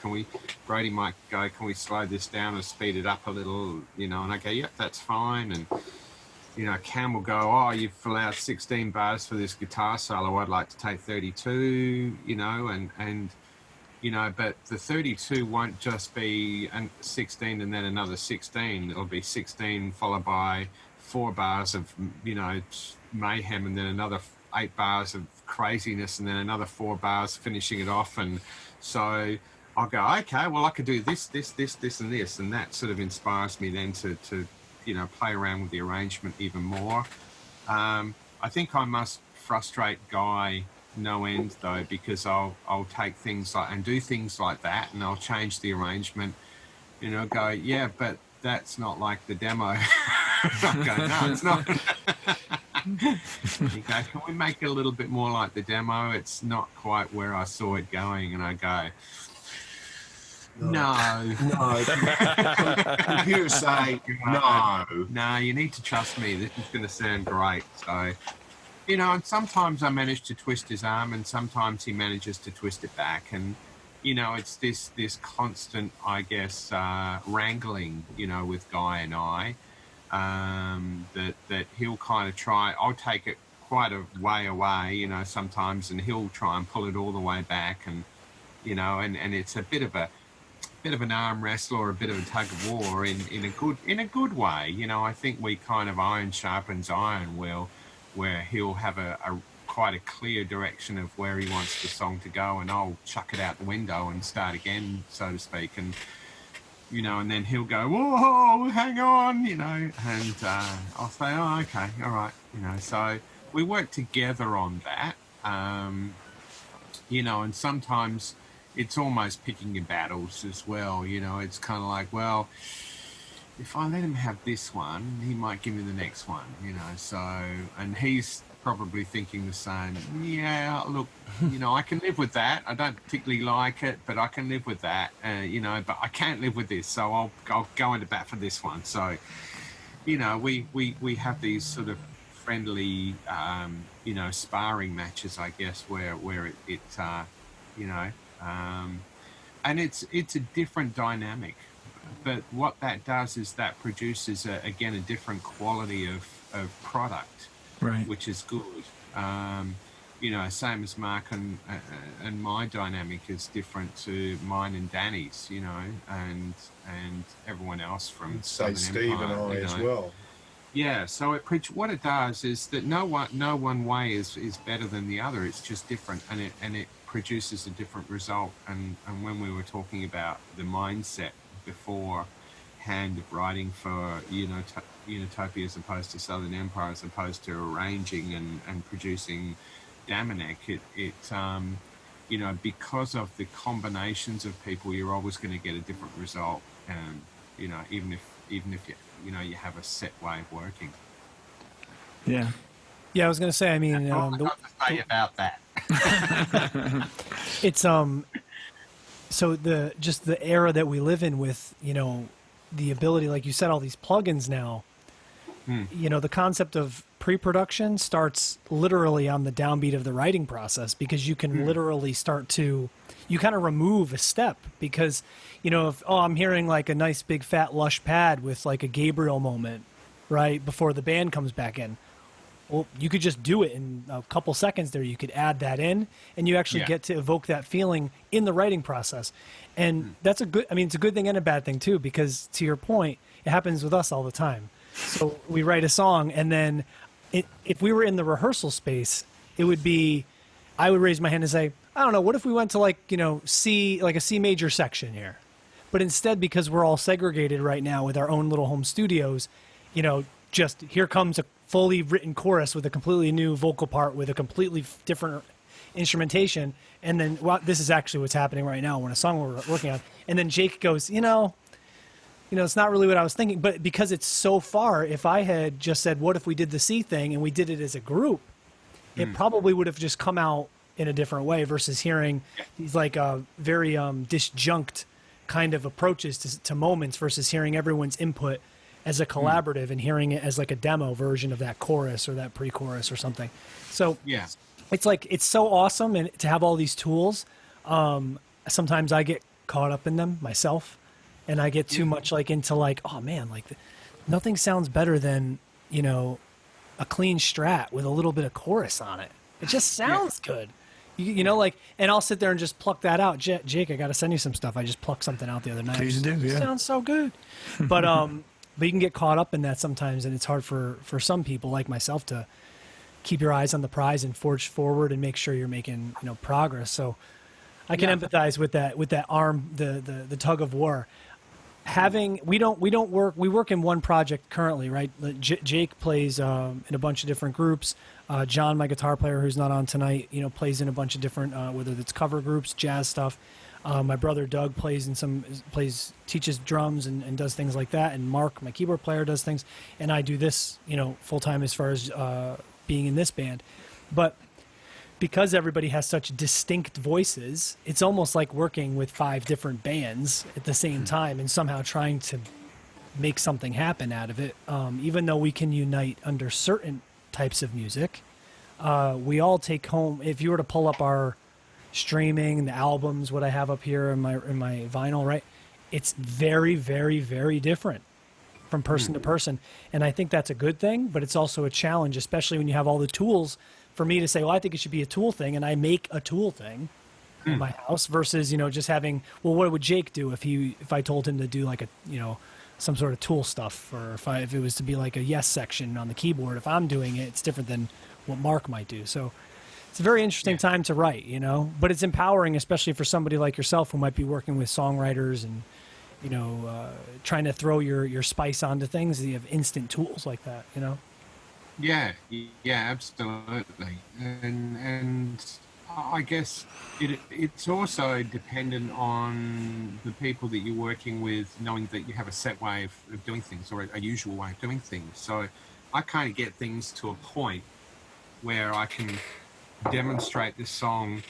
Brady might go, can we slow this down or speed it up a little? And I go, yep, that's fine. And Cam will go, oh, you've allowed 16 bars for this guitar solo. I'd like to take 32, but the 32 won't just be 16 and then another 16. It'll be 16 followed by 4 bars of, mayhem, and then another 8 bars of craziness, and then another 4 bars finishing it off. And so I'll go, okay, well, I could do this, and this, and that sort of inspires me then to play around with the arrangement even more. I think I must frustrate Guy no end though, because I'll take things and do things like that, and I'll change the arrangement, and I'll go, yeah, but that's not like the demo. I'll go, no, it's not. You go, can we make it a little bit more like the demo? It's not quite where I saw it going. And I go, no. You say no. No, you need to trust me. This is going to sound great. So, you know, and sometimes I manage to twist his arm and sometimes he manages to twist it back. And, you know, it's this constant, I guess, wrangling, you know, with Guy and I, that he'll kind of try. I'll take it quite a way away, you know, sometimes, and he'll try and pull it all the way back. And, you know, and it's a bit of an arm wrestle or a bit of a tug of war in a good way. You know, I think we kind of iron sharpens iron, where he'll have a quite a clear direction of where he wants the song to go, and I'll chuck it out the window and start again, so to speak. And, you know, and then he'll go, whoa, hang on, you know, and I'll say, oh, okay, all right, you know. So we work together on that, you know, and sometimes it's almost picking your battles as well, you know. It's kind of like, well, if I let him have this one, he might give me the next one, you know. So, and he's probably thinking the same. Yeah, look, you know, I can live with that. I don't particularly like it, but I can live with that, you know, but I can't live with this, so I'll go into bat for this one. So, you know, we have these sort of friendly, you know, sparring matches, I guess, where it you know, and it's a different dynamic. But what that does is that produces, again, a different quality of product, Right. which is good. You know, same as Mark and my dynamic is different to mine and Danny's, you know, and everyone else from Say Southern Steve Empire, and I you as know. well. Yeah, so what it does is that no one way is better than the other. It's just different, and it produces a different result. And when we were talking about the mindset beforehand of writing for Unitopia as opposed to Southern Empire, as opposed to arranging and producing Damanek, it you know, because of the combinations of people, you're always going to get a different result. You know, even if you have a set way of working. Yeah. Yeah, I was gonna say. I mean, What have I got to say about that? it's so the era that we live in with, you know, the ability, like you said, all these plugins now. You know, the concept of pre-production starts literally on the downbeat of the writing process, because you can literally start to, you kind of remove a step, because, you know, if, I'm hearing like a nice big fat lush pad with like a Gabriel moment right before the band comes back in. Well, you could just do it in a couple seconds there. You could add that in, and you actually get to evoke that feeling in the writing process. And that's it's a good thing and a bad thing too, because to your point, it happens with us all the time. So we write a song, and then if we were in the rehearsal space, it would be, I would raise my hand and say, I don't know, what if we went to like, you know, a C major section here? But instead, because we're all segregated right now with our own little home studios, you know, just here comes a fully written chorus with a completely new vocal part with a completely different instrumentation. And then, well, this is actually what's happening right now when a song we're working on. And then Jake goes, you know, it's not really what I was thinking. But because it's so far, if I had just said, what if we did the C thing and we did it as a group, it probably would have just come out in a different way, versus hearing these like very disjunct kind of approaches to moments, versus hearing everyone's input as a collaborative and hearing it as like a demo version of that chorus or that pre-chorus or something. So Yeah. it's like, it's so awesome, and to have all these tools. Sometimes I get caught up in them myself, and I get too much like into like, oh man, like nothing sounds better than, you know, a clean strat with a little bit of chorus on it. It just sounds good. You know, like, and I'll sit there and just pluck that out. Jake, I got to send you some stuff. I just plucked something out the other night. Please do, yeah. It sounds so good. But you can get caught up in that sometimes, and it's hard for some people like myself to keep your eyes on the prize and forge forward and make sure you're making, you know, progress. So I can empathize with that arm, the tug of war. We work in one project currently, right? Jake plays in a bunch of different groups. John, my guitar player, who's not on tonight, you know, plays in a bunch of different, whether it's cover groups, jazz stuff. My brother Doug teaches drums and does things like that. And Mark, my keyboard player, does things. And I do this, you know, full time as far as being in this band. But because everybody has such distinct voices, it's almost like working with 5 different bands at the same time and somehow trying to make something happen out of it. Even though we can unite under certain types of music, we all take home, if you were to pull up our streaming, the albums, what I have up here in my vinyl, right? It's very, very, very different from person to person. And I think that's a good thing, but it's also a challenge, especially when you have all the tools for me to say, well, I think it should be a Tool thing, and I make a Tool thing in my house versus, just having, well, what would Jake do if I told him to do like a, some sort of Tool stuff, or if it was to be like a Yes section on the keyboard, if I'm doing it, it's different than what Mark might do. So it's a very interesting time to write, but it's empowering, especially for somebody like yourself who might be working with songwriters and, trying to throw your spice onto things. You have instant tools like that, Yeah, absolutely. And I guess it's also dependent on the people that you're working with, knowing that you have a set way of doing things, or a usual way of doing things. So I kind of get things to a point where I can demonstrate this song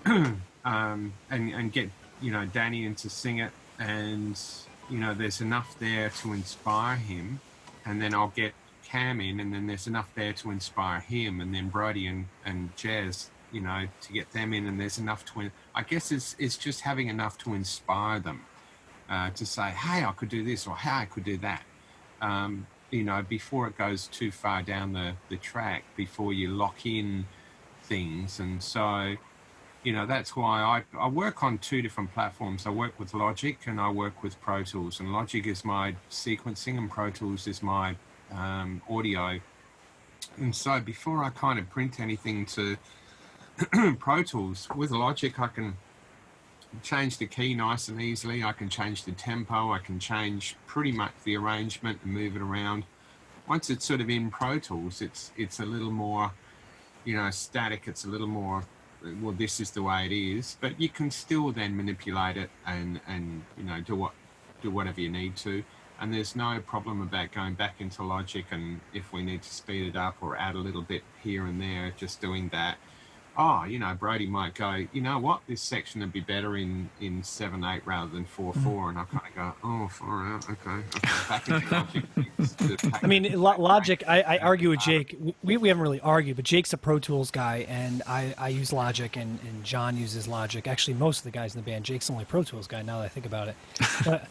and get, Danny in to sing it, and, there's enough there to inspire him, and then I'll get Cam in, and then there's enough there to inspire him, and then Brody and Jazz, to get them in, and there's enough to, I guess it's just having enough to inspire them, to say, hey, I could do this, or hey, I could do that, before it goes too far down the track, before you lock in things. And so, that's why I work on 2 different platforms. I work with Logic and I work with Pro Tools, and Logic is my sequencing and Pro Tools is my audio. And so before I kind of print anything to Pro Tools, with Logic I can change the key nice and easily, I can change the tempo, I can change pretty much the arrangement and move it around. Once it's sort of in Pro Tools, it's a little more, static, it's a little more, well, this is the way it is, but you can still then manipulate it and do whatever you need to. And there's no problem about going back into Logic, and if we need to speed it up or add a little bit here and there, just doing that. Brody might go, you know what, this section would be better in 7/8 rather than 4/4, and I kind of go, oh, 4/8, okay, back into Logic. I mean, Logic, I argue with Jake. We haven't really argued, but Jake's a Pro Tools guy, and I use Logic, and John uses Logic. Actually, most of the guys in the band, Jake's the only Pro Tools guy, now that I think about it. But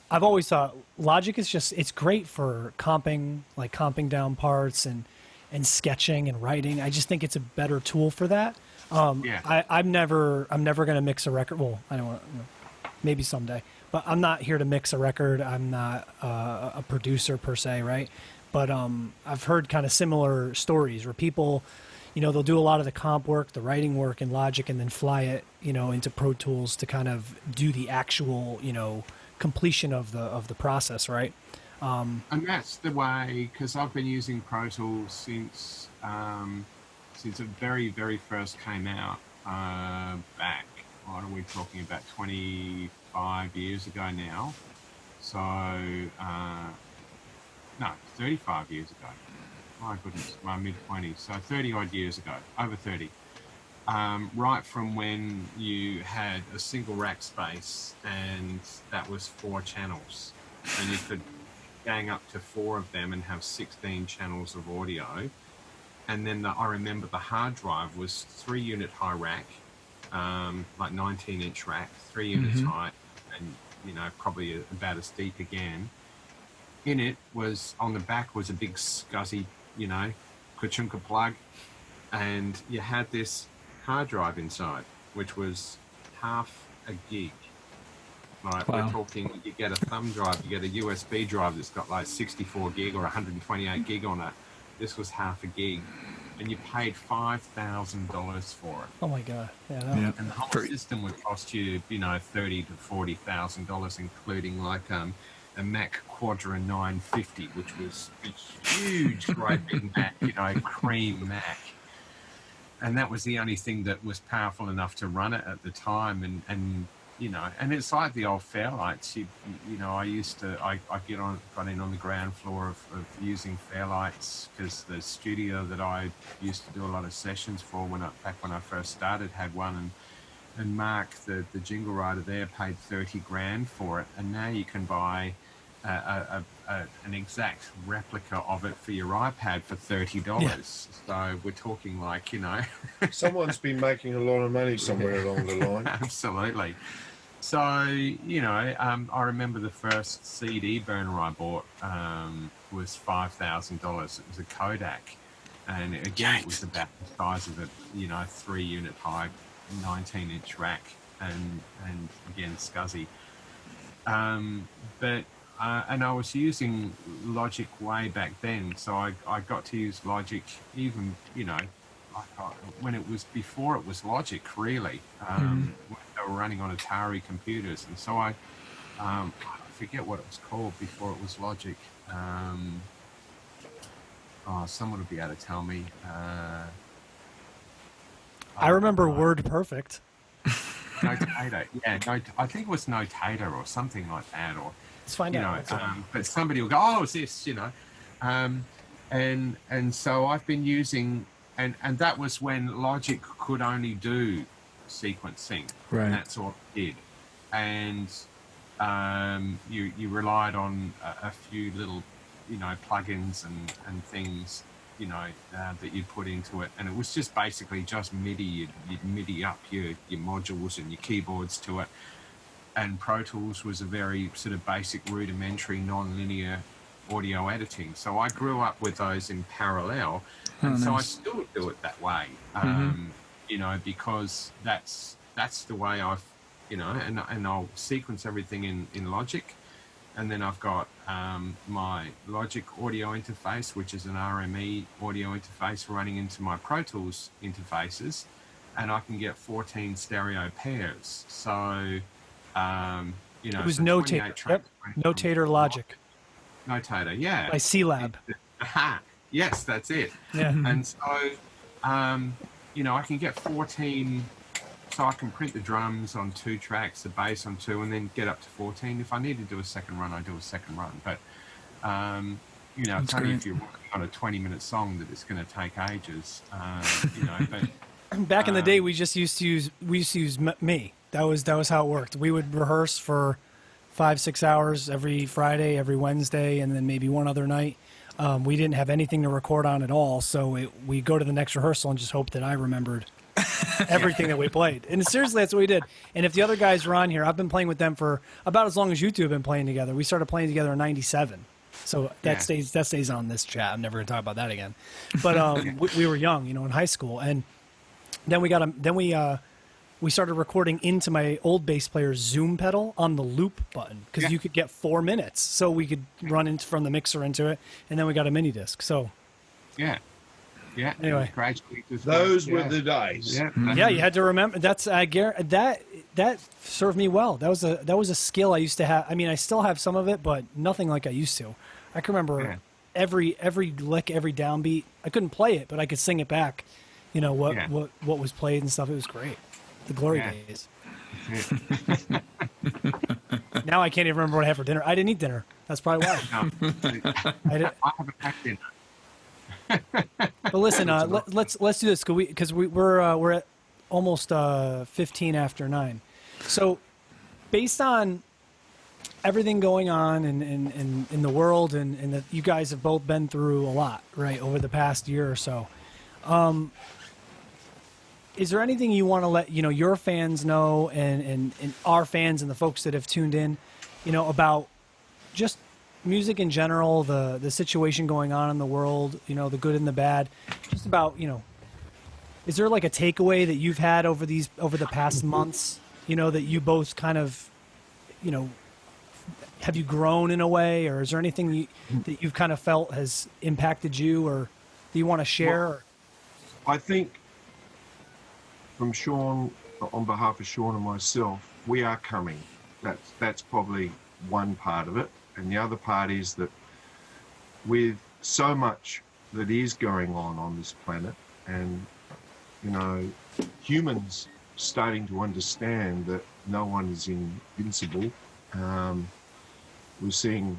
I've always thought Logic is it's great for comping down parts and sketching and writing. I just think it's a better tool for that. I'm never going to mix a record. Well, I don't want maybe someday, but I'm not here to mix a record. I'm not a producer per se, right? But I've heard kind of similar stories where people, they'll do a lot of the comp work, the writing work in Logic, and then fly it, into Pro Tools to kind of do the actual, completion of the process, right? And that's the way, because I've been using Pro Tools since it very, very first came out, back, what are we talking about, 25 years ago now? So, no, 35 years ago. My goodness, my mid-20s. So 30-odd years ago, over 30. Right from when you had a single rack space, and that was 4 channels, and you could gang up to 4 of them and have 16 channels of audio. And then I remember the hard drive was 3-unit high rack, like 19-inch rack, 3 units high, and probably about as deep again. In it was, on the back was a big scuzzy, Kachunka plug, and you had this hard drive inside, which was half a gig. Right, wow. We're talking, you get a thumb drive, you get a USB drive that's got like 64 gig or 128 gig on it. This was half a gig, and you paid $5,000 for it. Oh my God! Yeah. And the whole system would cost you, $30,000 to $40,000, including like a Mac Quadra 950, which was a huge, great big Mac, cream Mac. And that was the only thing that was powerful enough to run it at the time. And you know, and it's like the old Fairlights. You know, I got in on the ground floor of using Fairlights because the studio that I used to do a lot of sessions for back when I first started had one, and Mark, the jingle writer there, paid $30,000 for it, and now you can buy an exact replica of it for your iPad for $30. Yeah. So we're talking like, you know, Someone's been making a lot of money somewhere along the line. absolutely. So, you know, I remember the first CD burner I bought was $5,000. It was a Kodak, and again, it was about the size of a, you know, 3-unit high 19-inch rack, and again scuzzy. But and I was using Logic way back then, so I got to use Logic even, you know, when it was before it was Logic, really. When they were running on Atari computers, and so I forget what it was called before it was Logic. Someone would be able to tell me. I remember WordPerfect. Notator, yeah, I think it was Notator or something like that, or Let's find out. but somebody will go, oh, it's this, you know, and so I've been using, and that was when Logic could only do sequencing, Right. and that's all it did, and you relied on a few little, you know, plugins and things, you know, that you'd put into it, and it was just basically just MIDI. You'd MIDI up your modules and your keyboards to it, and Pro Tools was a very sort of basic, rudimentary, non-linear audio editing. So I grew up with those in parallel, and so I still do it that way, you know, because that's the way I've, you know, and I'll sequence everything in Logic. And then I've got my Logic audio interface, which is an RME audio interface running into my Pro Tools interfaces, and I can get 14 stereo pairs. So, you know, It was so Notator. 28 Yep. tracks. Notator Logic Notator, yeah. by C-Lab. Aha, yes, that's it. Yeah. And so, you know, I can get 14. So I can print the drums on 2 tracks, the bass on 2, and then get up to 14. If I need to do a second run, I do a second run. But, you know, it's only if you're working on a 20-minute song that it's going to take ages, you know. But Back in the day, we used to use me. That was how it worked. We would rehearse for 5-6 hours every Friday, every Wednesday, and then maybe one other night. We didn't have anything to record on at all, so we go to the next rehearsal and just hope that I remembered everything that we played. And seriously, that's what we did. And if the other guys were on here, I've been playing with them for about as long as you two have been playing together. We started playing together in '97, so that stays on this chat. I'm never going to talk about that again. But we were young, you know, in high school, and then we started recording into my old bass player's Zoom pedal on the loop button, because you could get 4 minutes, so we could run from the mixer into it, and then we got a mini disc. So yeah. Anyway, Those were the days. yeah, you had to remember. That's I guarantee that served me well. That was a skill I used to have. I mean, I still have some of it, but nothing like I used to. I can remember every lick, every downbeat. I couldn't play it, but I could sing it back. You know what was played and stuff. It was great. The glory days. Now I can't even remember what I had for dinner. I didn't eat dinner. That's probably why. I haven't packed dinner. But listen, let's do this because we're at almost 15 after 9. So based on everything going on in the world and that you guys have both been through a lot, right, over the past year or so, is there anything you want to let your fans know and our fans and the folks that have tuned in, about just music in general, the situation going on in the world, the good and the bad, just about, is there like a takeaway that you've had over the past months, that you both kind of, have you grown in a way, or is there anything that you've kind of felt has impacted you or that you want to share? Well, I think from Sean, on behalf of Sean and myself, we are coming. That's probably one part of it. And the other part is that with so much that is going on this planet, and, humans starting to understand that no one is invincible. We're seeing,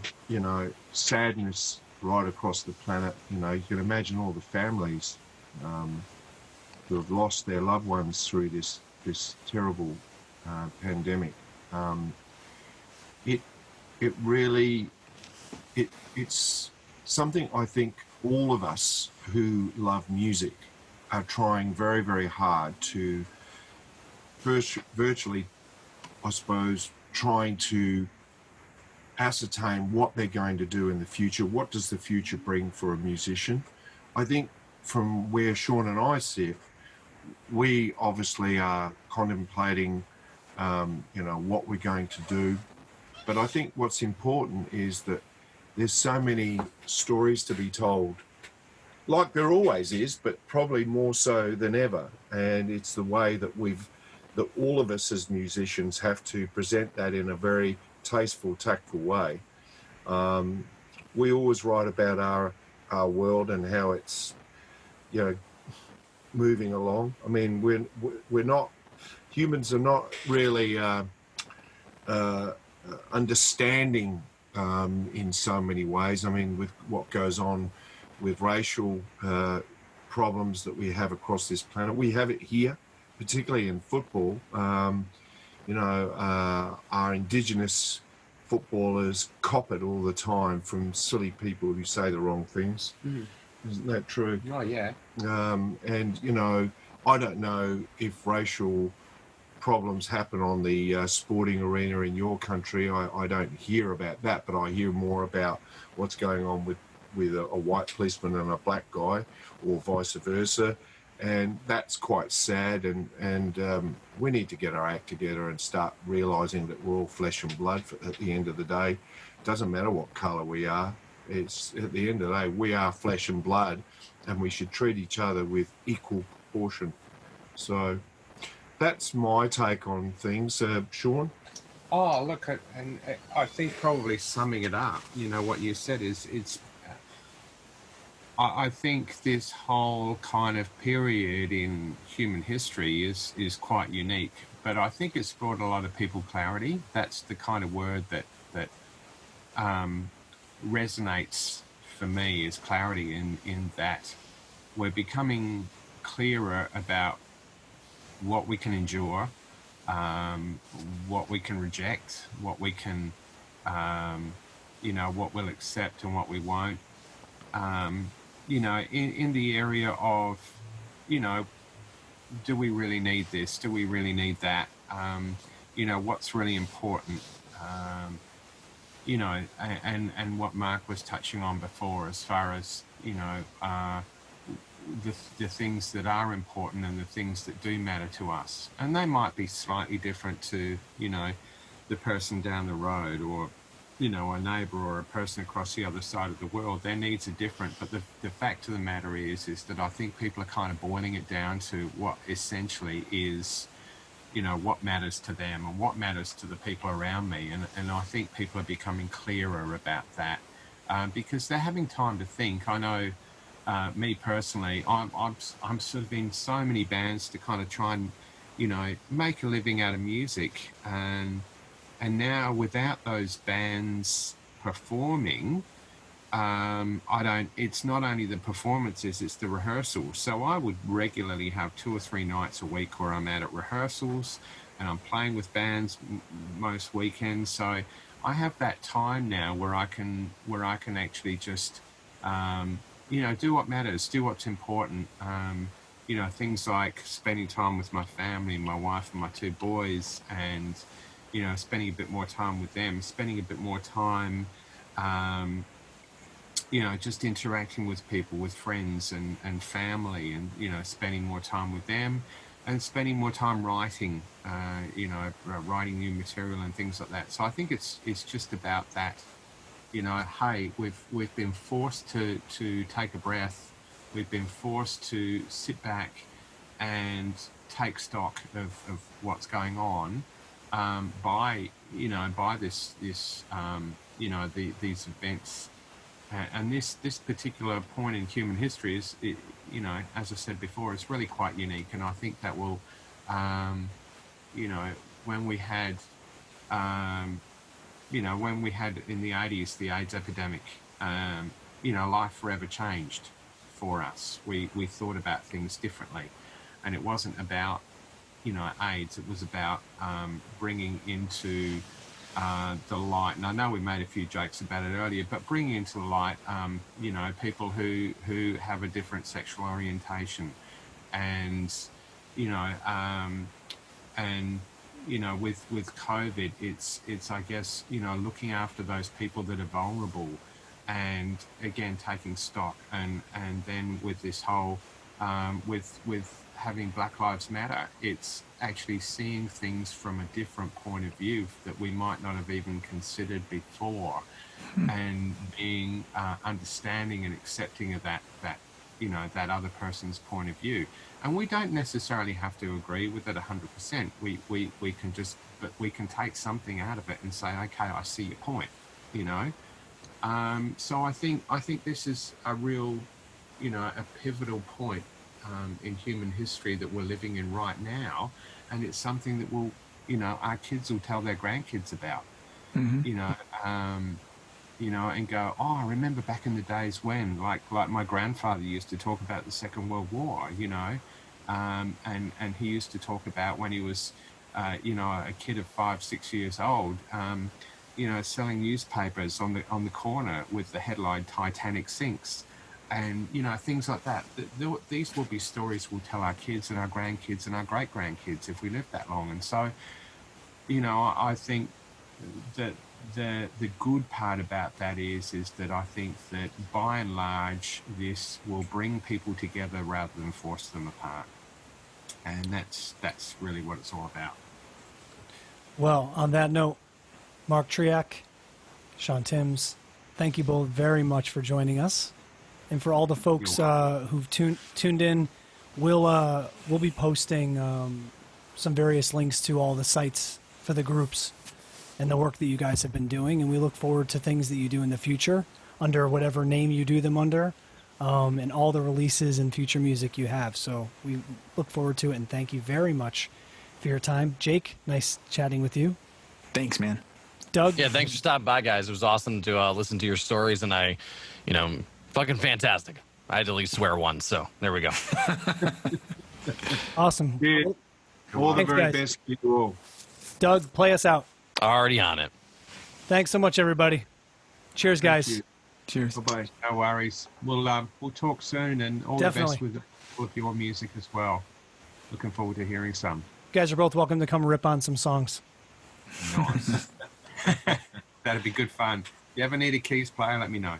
sadness right across the planet. You can imagine all the families who have lost their loved ones through this terrible pandemic. It really it's something I think all of us who love music are trying very, very hard to virtually, I suppose, trying to ascertain what they're going to do in the future. What does the future bring for a musician? I think from where Sean and I sit, we obviously are contemplating, what we're going to do. But I think what's important is that there's so many stories to be told, like there always is, but probably more so than ever. And it's the way that all of us as musicians have to present that in a very tasteful, tactful way. We always write about our world and how it's, moving along. I mean, we're not, humans are not really understanding in so many ways. I mean, with what goes on with racial problems that we have across this planet, we have it here, particularly in football. Our Indigenous footballers cop it all the time from silly people who say the wrong things. Isn't that true? Oh, yeah. And, I don't know if racial problems happen on the sporting arena in your country. I don't hear about that, but I hear more about what's going on with a white policeman and a black guy, or vice versa. And that's quite sad. And we need to get our act together and start realizing that we're all flesh and blood at the end of the day. It doesn't matter what color we are. It's at the end of the day, we are flesh and blood, and we should treat each other with equal proportion. So that's my take on things. Sean? Oh, look, and I think probably summing it up, what you said is I think this whole kind of period in human history is quite unique, but I think it's brought a lot of people clarity. That's the kind of word that resonates for me, is clarity, in that we're becoming clearer about what we can endure, what we can reject, what we can, what we'll accept and what we won't. In the area of, do we really need this? Do we really need that? What's really important? And what Mark was touching on before, as far as, the things that are important and the things that do matter to us. And they might be slightly different to, the person down the road, or, a neighbor or a person across the other side of the world. Their needs are different. But the fact of the matter is that I think people are kind of boiling it down to what essentially is, what matters to them and what matters to the people around me. And I think people are becoming clearer about that, because they're having time to think. I know, me personally, I'm sort of in so many bands to kind of try and, make a living out of music. And now without those bands performing, it's not only the performances, it's the rehearsals. So I would regularly have 2 or 3 nights a week where I'm out at rehearsals, and I'm playing with bands most weekends. So I have that time now where I can actually just, do what matters, do what's important. Things like spending time with my family, my wife and my 2 boys, and, spending a bit more time with them, spending a bit more time, just interacting with people, with friends and family, and, spending more time with them, and spending more time writing, writing new material and things like that. So I think it's just about that. Hey, we've been forced to take a breath. We've been forced to sit back and take stock of what's going on, by this these events, and this particular point in human history is, as I said before, it's really quite unique, and I think that will you know, when we had, you know, when we had in the 80s the AIDS epidemic, you know, life forever changed for us. We thought about things differently, and it wasn't about, you know, AIDS. It was about bringing into the light, and I know we made a few jokes about it earlier, but bringing into the light, you know, people who have a different sexual orientation, and you know, and you know, with COVID, it's I guess, you know, looking after those people that are vulnerable, and again taking stock, and then with this whole with having Black Lives Matter, it's actually seeing things from a different point of view that we might not have even considered before, and being understanding and accepting of that you know, that other person's point of view. And we don't necessarily have to agree with it 100%. We can just, but we can take something out of it and say, okay, I see your point, you know. So I think this is a real, you know, a pivotal point in human history that we're living in right now, and it's something that will, you know, our kids will tell their grandkids about, you know, and go, oh, I remember back in the days when, like my grandfather used to talk about the Second World War, you know, and he used to talk about when he was, you know, a kid of 5, 6 years old, you know, selling newspapers on the corner with the headline "Titanic sinks," and you know, things like that. These will be stories we'll tell our kids and our grandkids and our great grandkids if we live that long. And so, you know, I think that the good part about that is that I think that by and large this will bring people together rather than force them apart, and that's really what it's all about. Well, on that note, Mark Trueak, Sean Timms, thank you both very much for joining us, and for all the folks who've tuned in, we'll be posting some various links to all the sites for the groups and the work that you guys have been doing, and we look forward to things that you do in the future under whatever name you do them under, and all the releases and future music you have. So we look forward to it, and thank you very much for your time. Jake, nice chatting with you. Thanks, man. Doug? Yeah, thanks for stopping by, guys. It was awesome to listen to your stories, and you know, fucking fantastic. I had to at least swear once, so there we go. Awesome. Yeah. All the Thanks, very guys. best to you all. Doug, play us out. Already on it. Thanks so much, everybody. Cheers, guys. you. Cheers. Bye-bye. No worries. We'll talk soon, and all Definitely. the best with your music as well. Looking forward to hearing some. You guys are both welcome to come rip on some songs. Nice. That'd be good fun. If you ever need a keys player, let me know.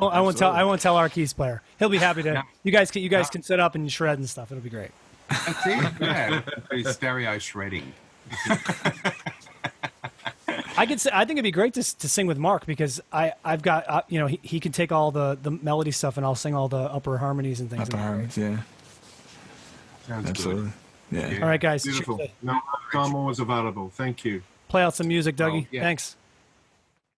I won't tell our keys player. He'll be happy to. No. You guys can set up and shred and stuff. It'll be great. That's it. Yeah, do stereo shredding. I think it'd be great to sing with Mark, because I've got you know, he can take all the melody stuff and I'll sing all the upper harmonies and things. Upper harmonies, yeah. Sounds Absolutely. Yeah. All right, guys. Beautiful. Cheers. No, I'm always available. Thank you. Play out some music, Dougie. Oh, yeah. Thanks.